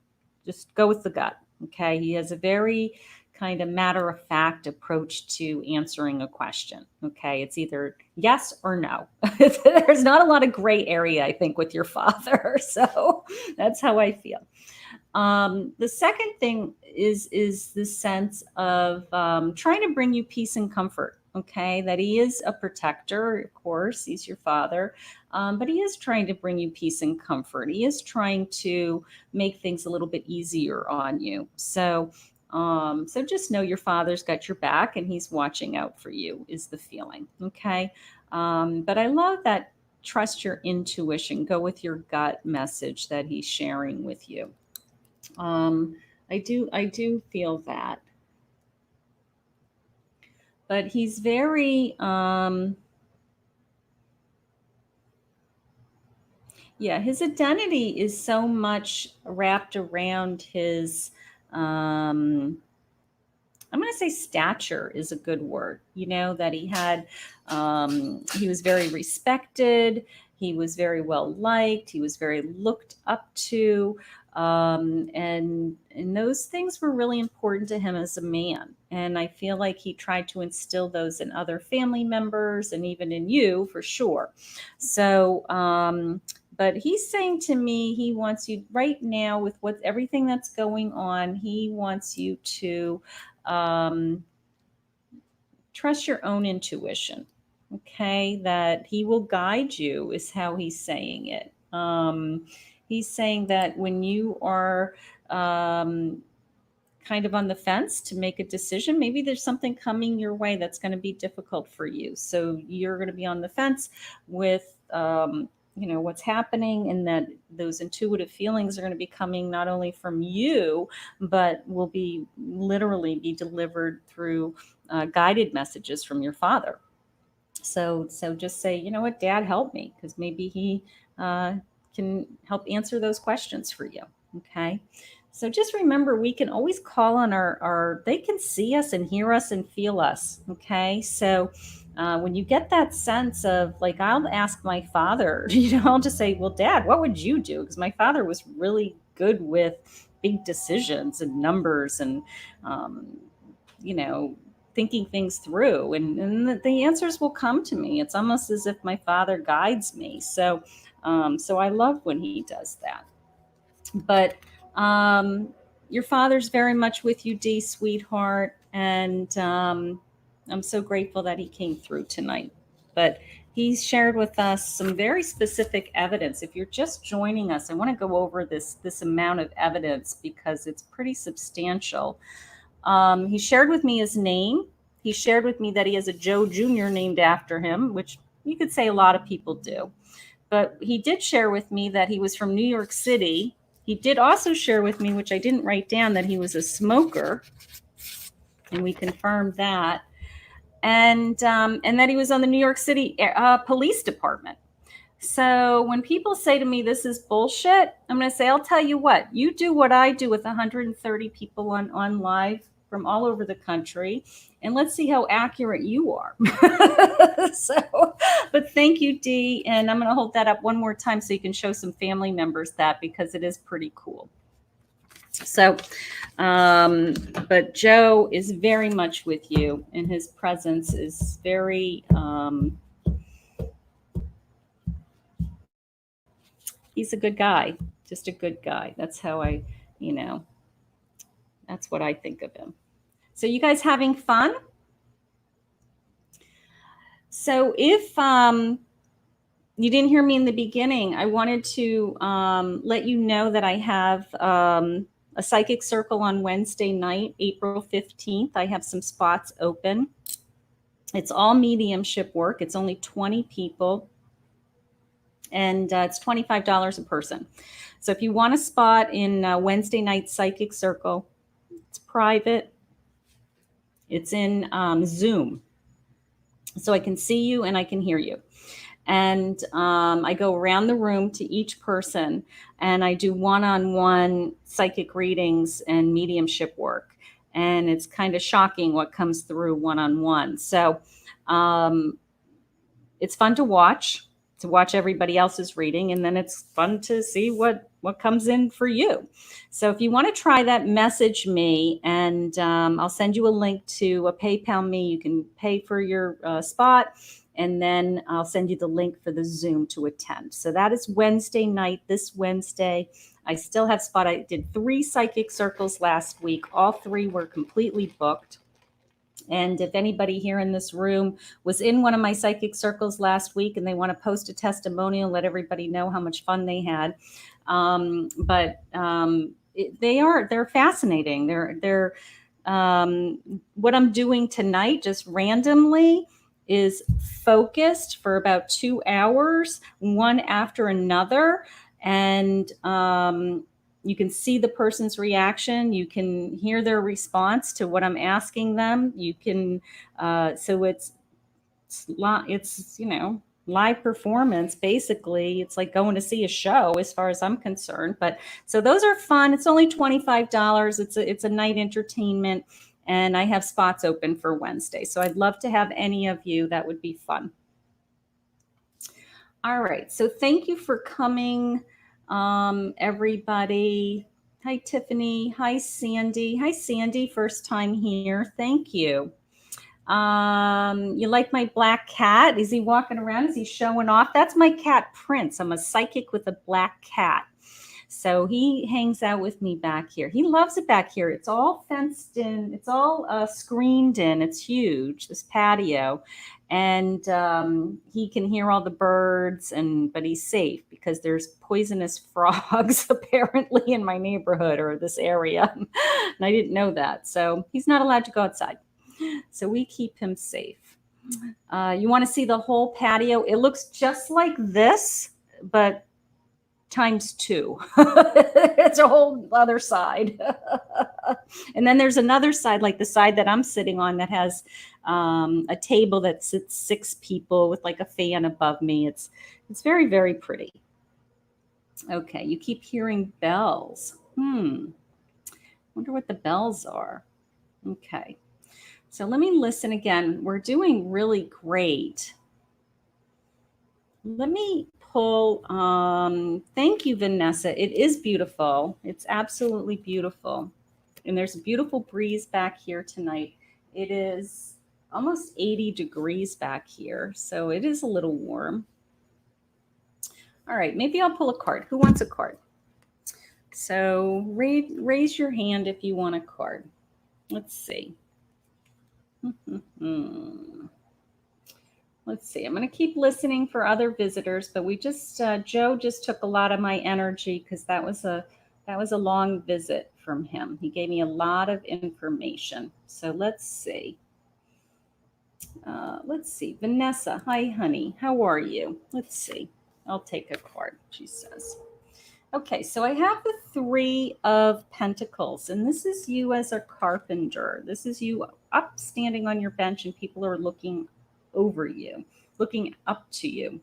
just go with the gut. Okay, he has a very kind of matter of fact approach to answering a question. Okay, it's either yes or no. There's not a lot of gray area, I think, with your father. So that's how I feel. The second thing is the sense of trying to bring you peace and comfort. Okay, that he is a protector, of course, he's your father, but he is trying to bring you peace and comfort. He is trying to make things a little bit easier on you. So just know your father's got your back and he's watching out for you, is the feeling. Okay, but I love that trust your intuition, go with your gut message that he's sharing with you. Um, I do feel that, but he's very, yeah, his identity is so much wrapped around his, um, I'm going to say stature is a good word, that he was very respected. He was very well liked. He was very looked up to. And those things were really important to him as a man. And I feel like he tried to instill those in other family members and even in you for sure. So, but he's saying to me, he wants you right now with everything that's going on. He wants you to um, trust your own intuition. okay, that he will guide you, is how he's saying it. He's saying that when you are kind of on the fence to make a decision, maybe there's something coming your way that's going to be difficult for you. So you're going to be on the fence with, what's happening, and that those intuitive feelings are going to be coming not only from you, but will be literally be delivered through guided messages from your father. So just say, you know what, Dad, help me, because maybe he uh, can help answer those questions for you. Okay. So just remember, we can always call on our they can see us and hear us and feel us. Okay. So when you get that sense of, like, I'll ask my father, I'll just say, well, Dad, what would you do? Because my father was really good with big decisions and numbers and, um, you know, thinking things through, and the answers will come to me. It's almost as if my father guides me. So I love when he does that. But your father's very much with you, Dee, sweetheart, and I'm so grateful that he came through tonight. But he's shared with us some very specific evidence. If you're just joining us, I want to go over this amount of evidence because it's pretty substantial. He shared with me his name. He shared with me that he has a Joe Jr. named after him, which you could say a lot of people do. But he did share with me that he was from New York City. He did also share with me, which I didn't write down, that he was a smoker, and we confirmed that, and that he was on the New York City Police Department. So when people say to me, this is bullshit, I'm going to say, I'll tell you what, you do what I do with 130 people on live from all over the country, and let's see how accurate you are. But thank you, Dee. And I'm going to hold that up one more time so you can show some family members that, because it is pretty cool. So, but Joe is very much with you, and his presence is very, he's a good guy, just a good guy. That's how that's what I think of him. So you guys having fun? So if you didn't hear me in the beginning, I wanted to let you know that I have a psychic circle on Wednesday night, April 15th. I have some spots open. It's all mediumship work. It's only 20 people, and it's $25 a person. So if you want a spot in Wednesday night psychic circle, it's private. It's in Zoom, so I can see you and I can hear you. And I go around the room to each person, and I do one-on-one psychic readings and mediumship work. And it's kind of shocking what comes through one-on-one. So it's fun to watch everybody else's reading, and then it's fun to see what comes in for you. So if you want to try that, message me, and I'll send you a link to a PayPal me. You can pay for your spot, and then I'll send you the link for the Zoom to attend. So that is Wednesday night, this Wednesday. I still have spot. I did 3 psychic circles last week. All 3 were completely booked. And if anybody here in this room was in one of my psychic circles last week and they want to post a testimonial, let everybody know how much fun they had. They're fascinating. They're what I'm doing tonight, just randomly, is focused for about 2 hours, one after another. And you can see the person's reaction. You can hear their response to what I'm asking them. You can, so it's live performance. Basically, it's like going to see a show as far as I'm concerned. But so those are fun. It's only $25. It's a night entertainment, and I have spots open for Wednesday. So I'd love to have any of you. That would be fun. All right. So thank you for coming, everybody. Hi, Tiffany. Hi, Sandy. Hi, Sandy. First time here. Thank you. You like my black cat? Is he walking around? Is he showing off? That's my cat, Prince. I'm a psychic with a black cat. So he hangs out with me back here. He loves it back here. It's all fenced in. It's all screened in. It's huge, this patio. And he can hear all the birds, but he's safe because there's poisonous frogs apparently in my neighborhood or this area. And I didn't know that. So he's not allowed to go outside. So we keep him safe. You want to see the whole patio? It looks just like this, but times two. It's a whole other side. And then there's another side, like the side that I'm sitting on, that has a table that sits 6 people with like a fan above me. It's very, very pretty. Okay, you keep hearing bells. Wonder what the bells are. Okay. So let me listen again. We're doing really great. Let me pull. Thank you, Vanessa. It is beautiful. It's absolutely beautiful. And there's a beautiful breeze back here tonight. It is almost 80 degrees back here, so it is a little warm. All right, maybe I'll pull a card. Who wants a card? So raise your hand if you want a card. Let's see. Let's see. I'm going to keep listening for other visitors, but Joe just took a lot of my energy because that was a long visit from him. He gave me a lot of information. So let's see. Vanessa, hi, honey. How are you? Let's see. I'll take a card, she says. Okay, so I have the 3 of Pentacles, and this is you as a carpenter. This is you up standing on your bench, and people are looking over you, looking up to you.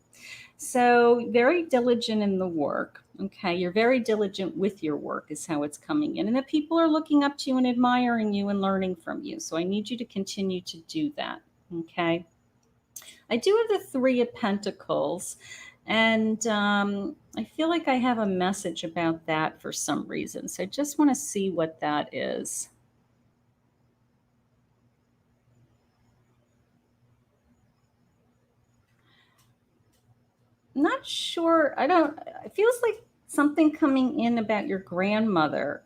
So very diligent in the work. Okay, you're very diligent with your work is how it's coming in. And the people are looking up to you and admiring you and learning from you. So I need you to continue to do that. Okay. I do have the 3 of Pentacles. And I feel like I have a message about that for some reason. So I just want to see what that is. Not sure. It feels like something coming in about your grandmother.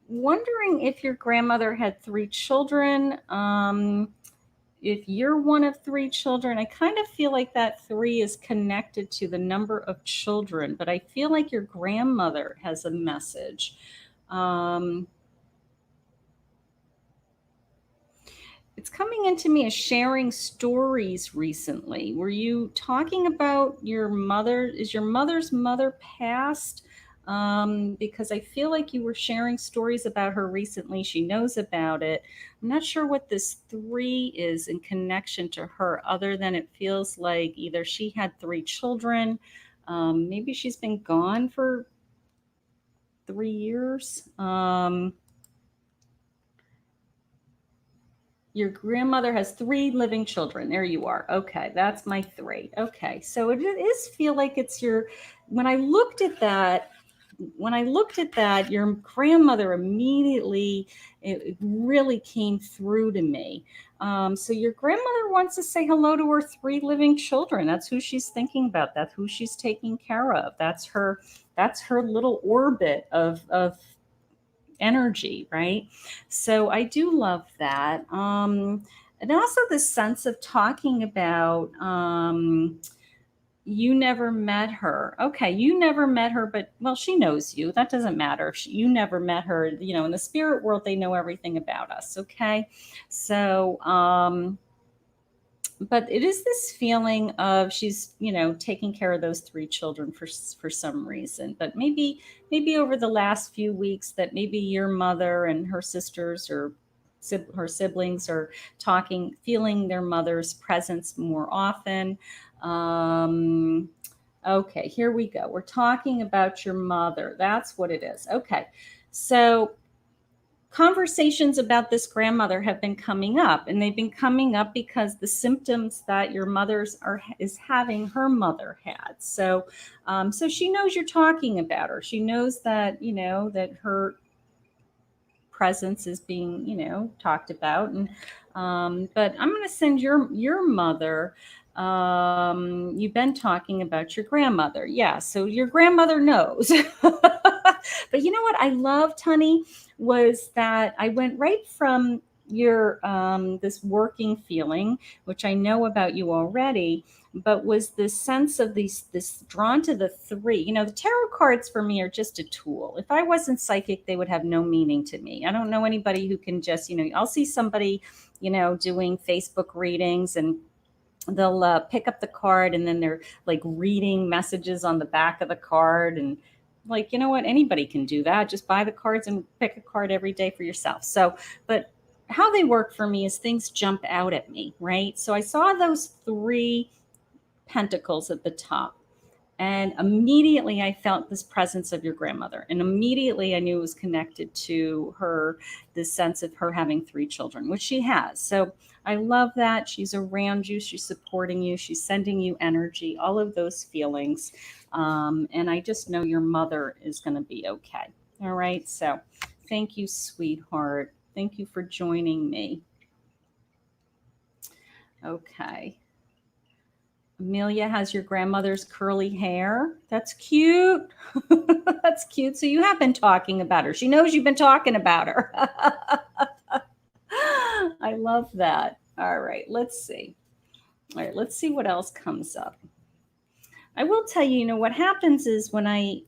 Wondering if your grandmother had 3 children. If you're one of 3 children, I kind of feel like that 3 is connected to the number of children, but I feel like your grandmother has a message. It's coming into me as sharing stories recently. Were you talking about your mother? Is your mother's mother passed? Because I feel like you were sharing stories about her recently. She knows about it. I'm not sure what this 3 is in connection to her, other than it feels like either she had 3 children, maybe she's been gone for 3 years. Your grandmother has 3 living children. There you are. Okay, that's my 3. Okay, so it is feel like it's your. When I looked at that, your grandmother immediately, it really came through to me. So your grandmother wants to say hello to her 3 living children. That's who she's thinking about. That's who she's taking care of. That's her little orbit of energy, right? So I do love that. And also the sense of talking about you never met her. Okay, you never met her, but well, she knows you. That doesn't matter. You never met her. In the spirit world, they know everything about us. Okay, so but it is this feeling of she's taking care of those 3 children for some reason, but maybe over the last few weeks that maybe your mother and her sisters or her siblings are feeling their mother's presence more often. Okay, here we go. We're talking about your mother. That's what it is. Okay, so conversations about this grandmother have been coming up, and they've been coming up because the symptoms that your mother's is having, her mother had. So so she knows you're talking about her. She knows that that her presence is being talked about. And but I'm going to send your mother You've been talking about your grandmother. Yeah, so your grandmother knows. But you know what I loved, honey, was that I went right from your this working feeling, which I know about you already, but was this sense of this drawn to the three. You know, the tarot cards for me are just a tool. If I wasn't psychic, they would have no meaning to me. I don't know anybody who can just, I'll see somebody, doing Facebook readings, and they'll pick up the card, and then they're like reading messages on the back of the card. And like, you know what, anybody can do that. Just buy the cards and pick a card every day for yourself. So but how they work for me is things jump out at me, right? So I saw those three pentacles at the top, and immediately I felt this presence of your grandmother. And immediately I knew it was connected to her, this sense of her having three children, which she has. So I love that. She's around you. She's supporting you. She's sending you energy, all of those feelings. And I just know your mother is going to be okay. All right. So thank you, sweetheart. Thank you for joining me. Okay. Amelia has your grandmother's curly hair. That's cute. That's cute. So you have been talking about her. She knows you've been talking about her. I love that. All right, let's see. All right, let's see what else comes up. I will tell you, what happens is when I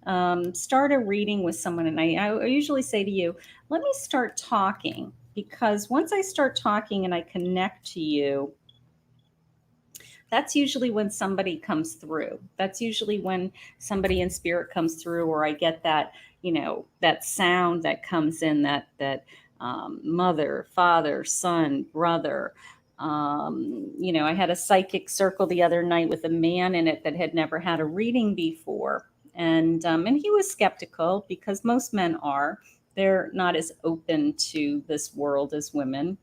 start a reading with someone, and I usually say to you, let me start talking, because once I start talking and I connect to you, that's usually when somebody comes through. That's usually when somebody in spirit comes through, or I get that, that sound that comes in, that mother, father, son, brother. I had a psychic circle the other night with a man in it that had never had a reading before. And he was skeptical, because most men are. They're not as open to this world as women.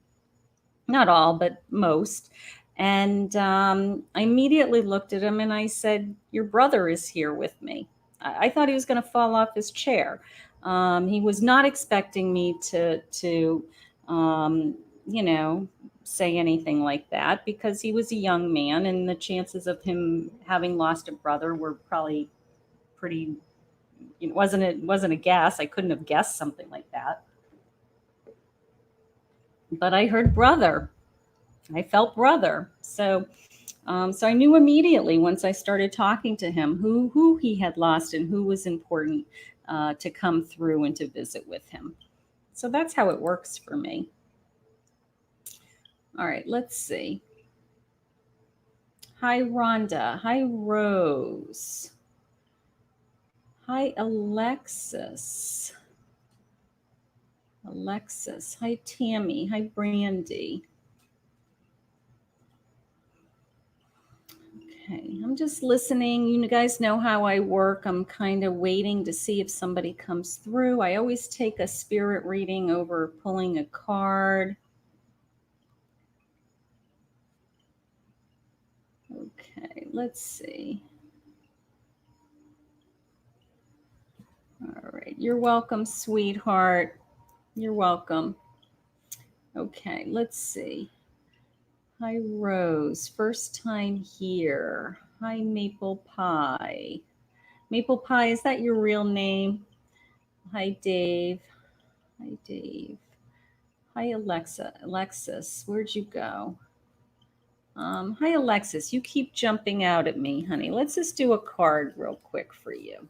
Not all, but most. And I immediately looked at him and I said, "Your brother is here with me." I thought he was going to fall off his chair. He was not expecting me to um, say anything like that, because he was a young man, and the chances of him having lost a brother were probably pretty. It wasn't a guess. I couldn't have guessed something like that. But I heard brother. I felt brother. So I knew immediately, once I started talking to him, who he had lost and who was important to come through and to visit with him. So that's how it works for me. All right, let's see. Hi, Rhonda. Hi, Rose. Hi, Alexis. Alexis. Hi, Tammy. Hi, Brandy. Okay, I'm just listening. You guys know how I work. I'm kind of waiting to see if somebody comes through. I always take a spirit reading over pulling a card. Okay, let's see. All right, you're welcome, sweetheart. You're welcome. Okay, let's see. Hi, Rose. First time here. Hi, Maple Pie. Maple Pie, is that your real name? Hi, Dave. Hi, Dave. Hi, Alexis, where'd you go? Hi, Alexis. You keep jumping out at me, honey. Let's just do a card real quick for you.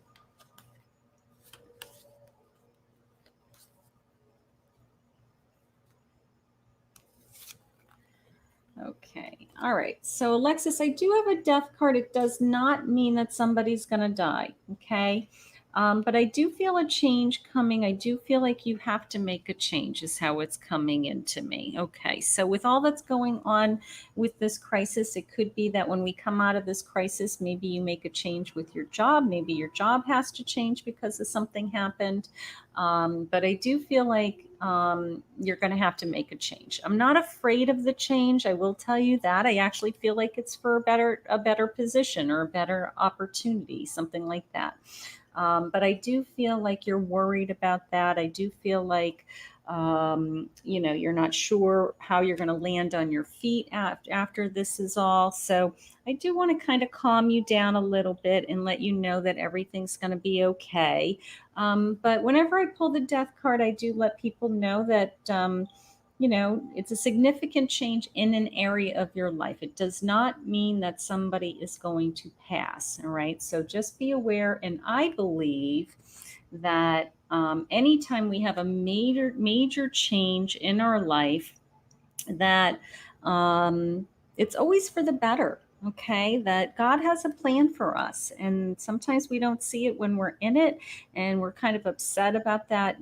Okay. All right. So, Alexis, I do have a death card. It does not mean that somebody's going to die. Okay. But I do feel a change coming. I do feel like you have to make a change, is how it's coming into me. Okay. So, with all that's going on with this crisis, it could be that when we come out of this crisis, maybe you make a change with your job. Maybe your job has to change because of something happened. But I do feel like you're going to have to make a change. I'm not afraid of the change. I will tell you that. I actually feel like it's for a better position or a better opportunity, something like that. But I do feel like you're worried about that. I do feel like You're not sure how you're going to land on your feet after this is all. So I do want to kind of calm you down a little bit and let you know that everything's going to be okay. But whenever I pull the death card, I do let people know that, it's a significant change in an area of your life. It does not mean that somebody is going to pass. All right. So just be aware. And I believe that anytime we have a major change in our life, that it's always for the better. Okay, that God has a plan for us, and sometimes we don't see it when we're in it, and we're kind of upset about that,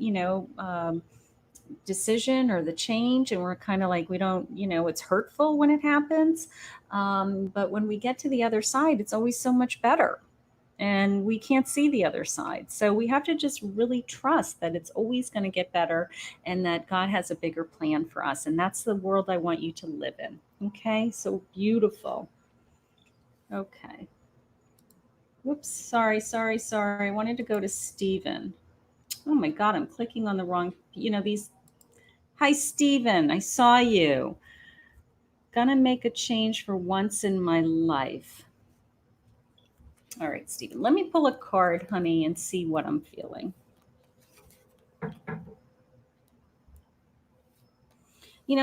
decision or the change, and we're kind of like, we don't, it's hurtful when it happens. But when we get to the other side, it's always so much better, and we can't see the other side. So we have to just really trust that it's always going to get better, and that God has a bigger plan for us. And that's the world I want you to live in. Okay, so beautiful. Okay. Whoops, sorry. I wanted to go to Stephen. Oh my God, I'm clicking on the wrong, these. Hi, Stephen, I saw you. Gonna make a change for once in my life. All right, Stephen, let me pull a card, honey, and see what I'm feeling.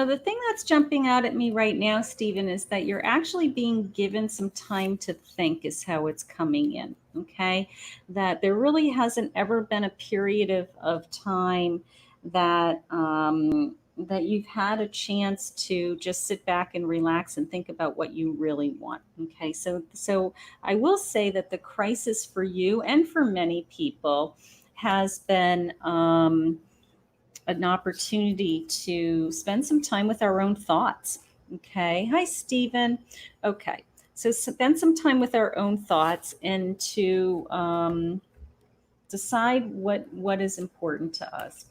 The thing that's jumping out at me right now, Stephen, is that you're actually being given some time to think, is how it's coming in. Okay. That there really hasn't ever been a period of time that you've had a chance to just sit back and relax and think about what you really want. Okay. So I will say that the crisis for you and for many people has been, an opportunity to spend some time with our own thoughts. Okay. Hi, Stephen. Okay. So spend some time with our own thoughts, and to decide what is important to us.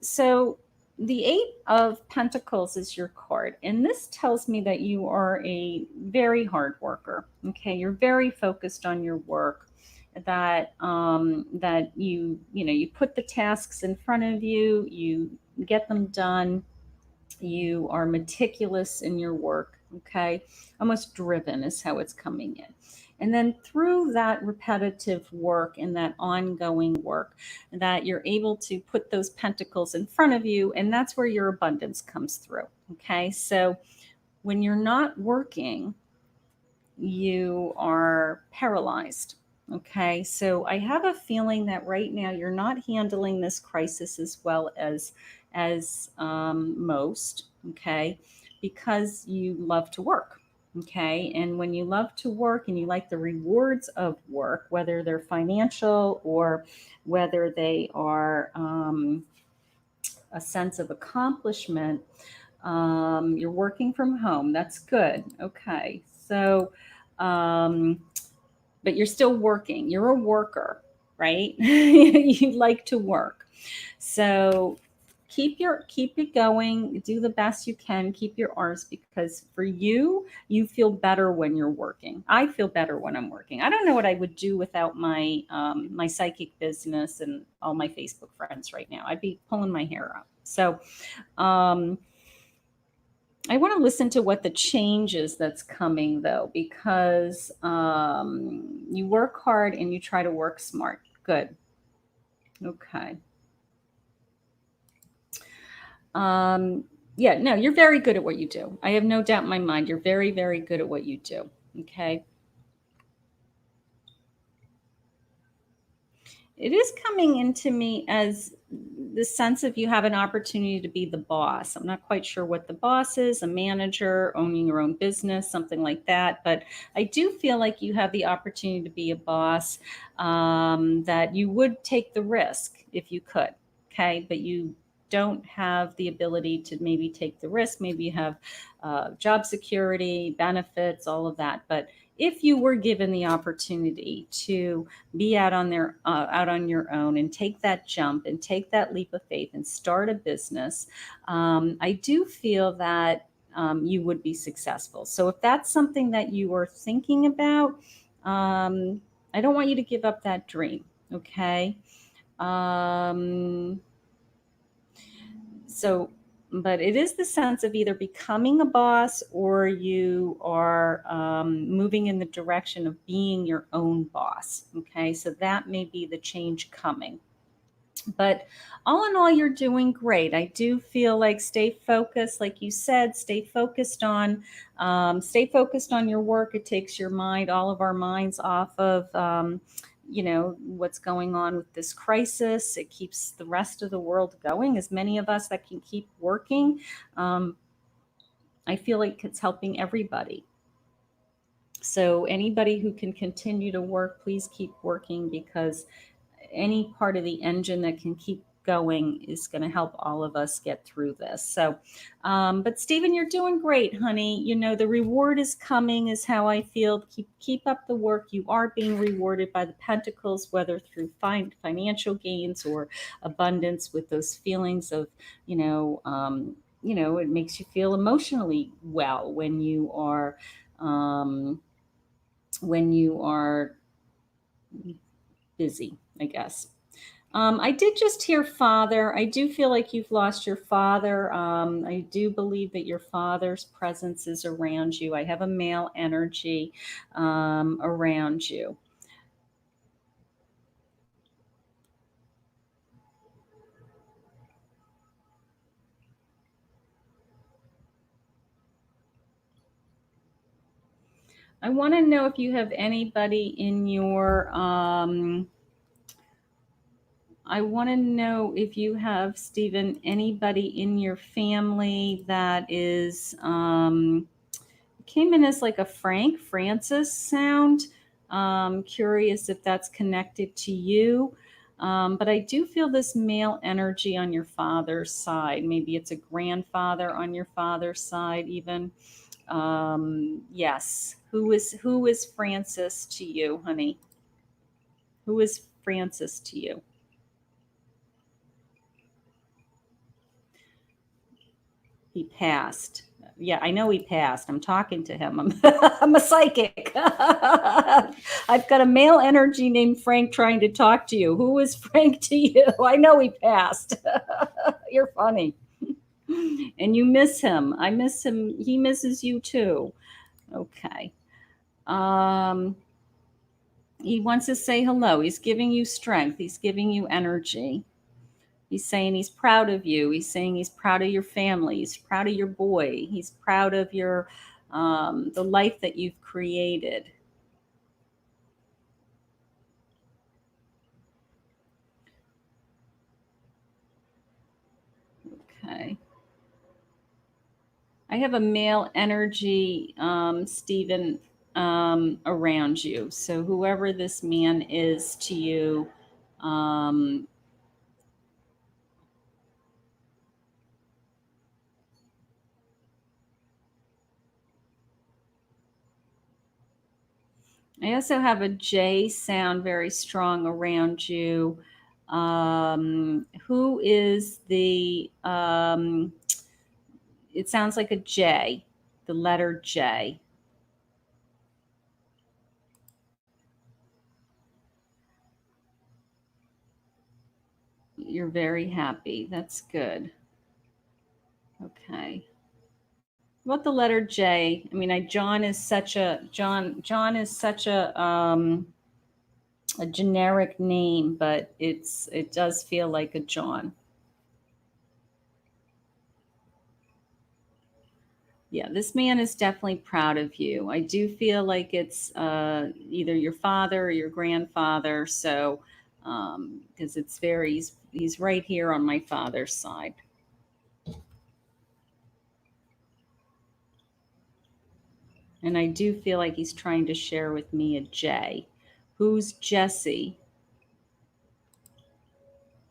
So the Eight of Pentacles is your card, and this tells me that you are a very hard worker. Okay, you're very focused on your work. That you put the tasks in front of you, you get them done. You are meticulous in your work. Okay, almost driven is how it's coming in. And then through that repetitive work and that ongoing work, that you're able to put those pentacles in front of you, and that's where your abundance comes through. Okay, so when you're not working, you are paralyzed. Okay, so I have a feeling that right now you're not handling this crisis as well as most. Okay, because you love to work. Okay, and when you love to work and you like the rewards of work, whether they're financial or whether they are a sense of accomplishment, you're working from home. That's good. Okay. So, um, but you're still working. You're a worker, right? You like to work. So keep it going. Do the best you can. Keep your R's, because for you, you feel better when you're working. I feel better when I'm working. I don't know what I would do without my psychic business and all my Facebook friends right now. I'd be pulling my hair out. So um, I want to listen to what the change is that's coming, though, because you work hard and you try to work smart. Good. Okay. Yeah, no, you're very good at what you do. I have no doubt in my mind. You're very, very good at what you do. Okay. It is coming into me as the sense of you have an opportunity to be the boss. I'm not quite sure what the boss is, a manager, owning your own business, something like that. But I do feel like you have the opportunity to be a boss, that you would take the risk if you could. Okay. But you don't have the ability to maybe take the risk. Maybe you have job security, benefits, all of that. But if you were given the opportunity to be out on your own and take that jump and take that leap of faith and start a business, I do feel that you would be successful. So if that's something that you are thinking about, I don't want you to give up that dream. Okay. Um, So, but it is the sense of either becoming a boss or you are moving in the direction of being your own boss. Okay, so that may be the change coming. But all in all, you're doing great. I do feel like stay focused, like you said, stay focused on your work. It takes your mind, all of our minds, off of what's going on with this crisis. It keeps the rest of the world going. As many of us that can keep working, um, I feel like it's helping everybody. So anybody who can continue to work, please keep working, because any part of the engine that can keep going is going to help all of us get through this. So, but Stephen, you're doing great, honey. You know, the reward is coming, is how I feel. Keep up the work. You are being rewarded by the pentacles, whether through financial gains or abundance, with those feelings of, it makes you feel emotionally well um, when you are busy, I guess. I did just hear father. I do feel like you've lost your father. I do believe that your father's presence is around you. I have a male energy around you. I want to know if you have anybody in your I want to know if you have, Stephen, anybody in your family that is came in as like a Francis sound. Curious if that's connected to you. But I do feel this male energy on your father's side. Maybe it's a grandfather on your father's side, even. Yes. Who is Francis to you, honey? Who is Francis to you? He passed. Yeah, I know he passed. I'm talking to him. I'm a psychic. I've got a male energy named Frank trying to talk to you. Who is Frank to you? I know he passed. You're funny. And you miss him. I miss him. He misses you too. Okay. Um, he wants to say hello. He's giving you strength. He's giving you energy. He's saying he's proud of you. He's saying he's proud of your family. He's proud of your boy. He's proud of the life that you've created. Okay. I have a male energy, Stephen, around you. So whoever this man is to you, um, I also have a J sound very strong around you. Who is it sounds like a J, the letter J. You're very happy. That's good. Okay. What the letter J? I mean, John is such a generic name, but it does feel like a John. Yeah, this man is definitely proud of you. I do feel like it's either your father or your grandfather. So, because he's right here on my father's side. And I do feel like he's trying to share with me a J. Who's Jesse?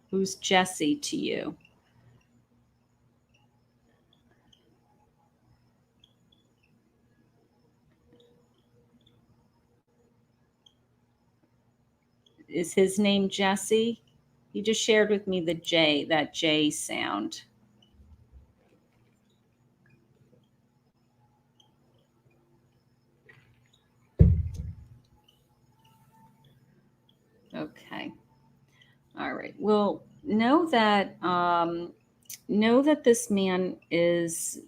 Who's Jesse to you? Is his name Jesse? He just shared with me the J, that J sound. Okay. All right. Well, know that know that this man is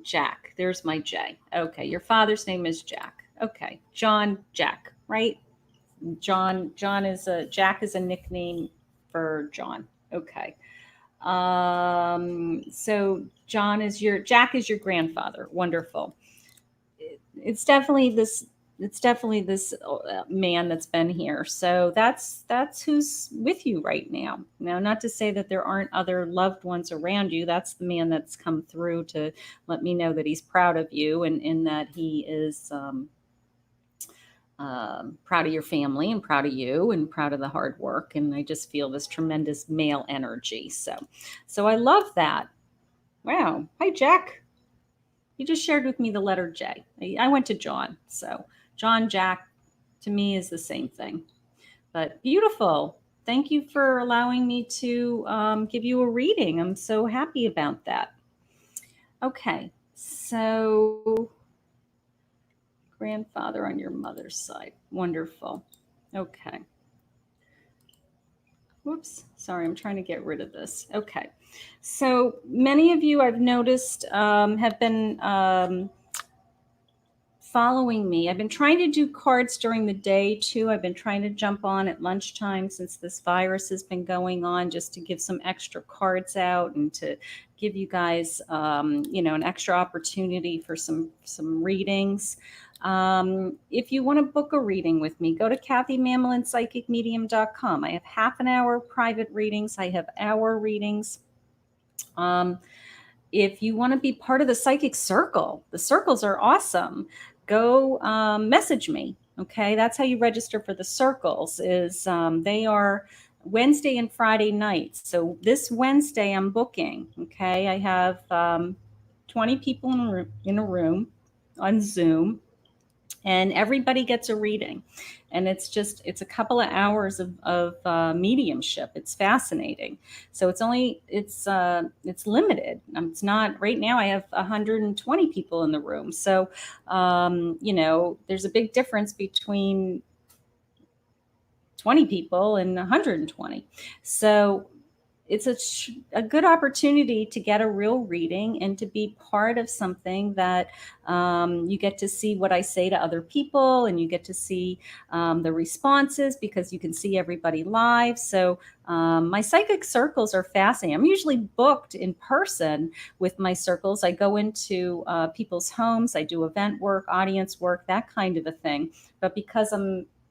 Jack. There's my J. Okay, your father's name is Jack. Okay, John Jack, right? John is a Jack is a nickname for John. Okay. So Jack is your grandfather. Wonderful. It's definitely this it's definitely this man that's been here. So that's who's with you right now. Now, not to say that there aren't other loved ones around you. That's the man that's come through to let me know that he's proud of you, and that he is proud of your family and proud of you and proud of the hard work. And I just feel this tremendous male energy. So I love that. Wow. Hi, Jack. You just shared with me the letter J. I went to John. So John, Jack, to me is the same thing. But beautiful. Thank you for allowing me to give you a reading. I'm so happy about that. Okay. So grandfather on your mother's side. Wonderful. Okay. Whoops. Sorry, I'm trying to get rid of this. Okay. So many of you I've noticed have been following me. I've been trying to do cards during the day too. I've been trying to jump on at lunchtime since this virus has been going on, just to give some extra cards out and to give you guys, an extra opportunity for some readings. If you want to book a reading with me, go to kathymamolenspsychicmedium.com. I have half an hour private readings. I have hour readings. If you want to be part of the psychic circle, the circles are awesome. Go message me. Okay, that's how you register for the circles. Is they are Wednesday and Friday nights. So this Wednesday I'm booking. Okay, I have 20 people in a room on Zoom, and everybody gets a reading. And it's a couple of hours of mediumship. It's fascinating. So it's limited. It's not right now. I have 120 people in the room. So there's a big difference between 20 people and 120. So it's a good opportunity to get a real reading and to be part of something that you get to see what I say to other people, and you get to see the responses because you can see everybody live. So my psychic circles are fascinating. I'm usually booked in person with my circles. I go into people's homes. I do event work, audience work, that kind of a thing. But because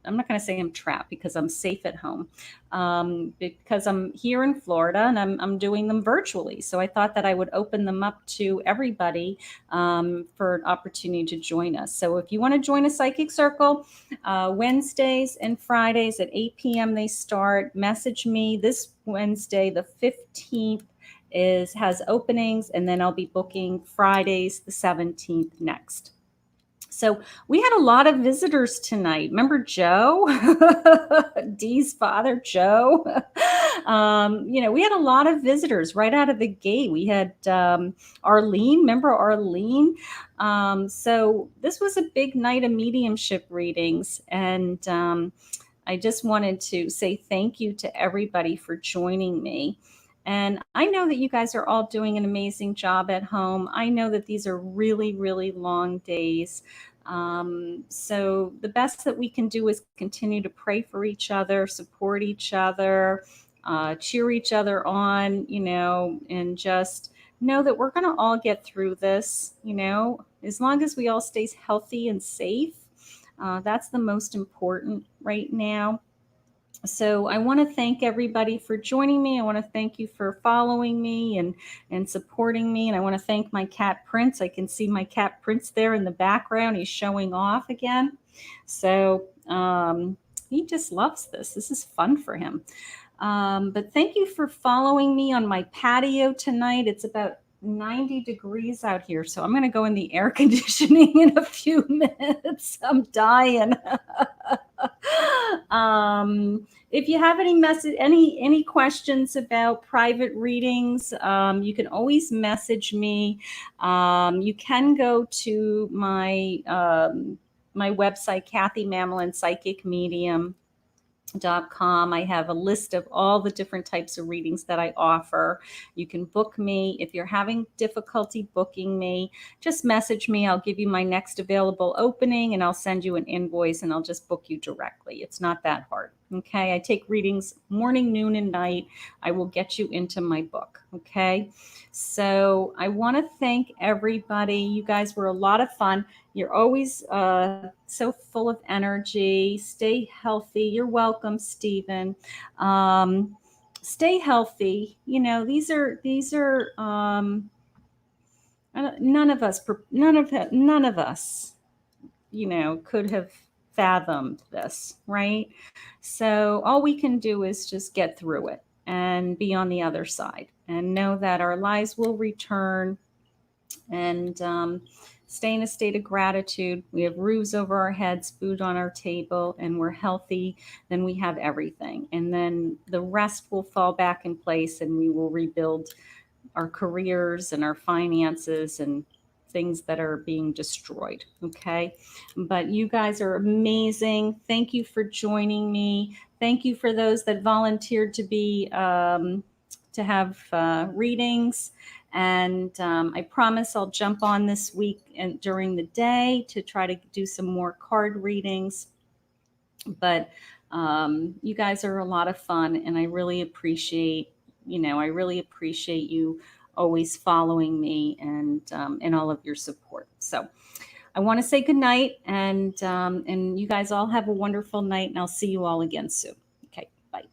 I'm not going to say I'm trapped, because I'm safe at home, because I'm here in Florida and I'm doing them virtually. So I thought that I would open them up to everybody for an opportunity to join us. So if you want to join a psychic circle, Wednesdays and Fridays at 8 p.m. they start. Message me. This Wednesday, the 15th, has openings, and then I'll be booking Fridays, the 17th next. So we had a lot of visitors tonight. Remember Joe, Dee's father, Joe? We had a lot of visitors right out of the gate. We had Arlene. Remember Arlene? So this was a big night of mediumship readings. And I just wanted to say thank you to everybody for joining me. And I know that you guys are all doing an amazing job at home. I know that these are really, really long days. So the best that we can do is continue to pray for each other, support each other, cheer each other on, and just know that we're going to all get through this, as long as we all stay healthy and safe. That's the most important right now. So I want to thank everybody for joining me. I want to thank you for following me and supporting me. And I want to thank my cat Prince. I can see my cat Prince there in the background. He's showing off again. So he just loves this. This is fun for him. But thank you for following me on my patio tonight. It's about 90 degrees out here. So I'm going to go in the air conditioning in a few minutes. I'm dying. If you have any questions about private readings, you can always message me. You can go to my website, Kathy Mamolen Psychic Medium. com. I have a list of all the different types of readings that I offer. You can book me. If you're having difficulty booking me, just message me. I'll give you my next available opening and I'll send you an invoice and I'll just book you directly. It's not that hard. Okay. I take readings morning, noon, and night. I will get you into my book. Okay. So I want to thank everybody. You guys were a lot of fun. You're always so full of energy. Stay healthy. You're welcome, Stephen. Stay healthy. You know, these are none of us, you know, could have fathomed this, right? So all we can do is just get through it and be on the other side and know that our lives will return and stay in a state of gratitude. We have roofs over our heads, food on our table, and we're healthy, then we have everything. And then the rest will fall back in place and we will rebuild our careers and our finances and things that are being destroyed. Okay. But you guys are amazing. Thank you for joining me. Thank you for those that volunteered to have readings. And I promise I'll jump on this week and during the day to try to do some more card readings. But you guys are a lot of fun, and I really appreciate, I really appreciate you always following me and all of your support. So I want to say good night, and you guys all have a wonderful night, and I'll see you all again soon. Okay, bye.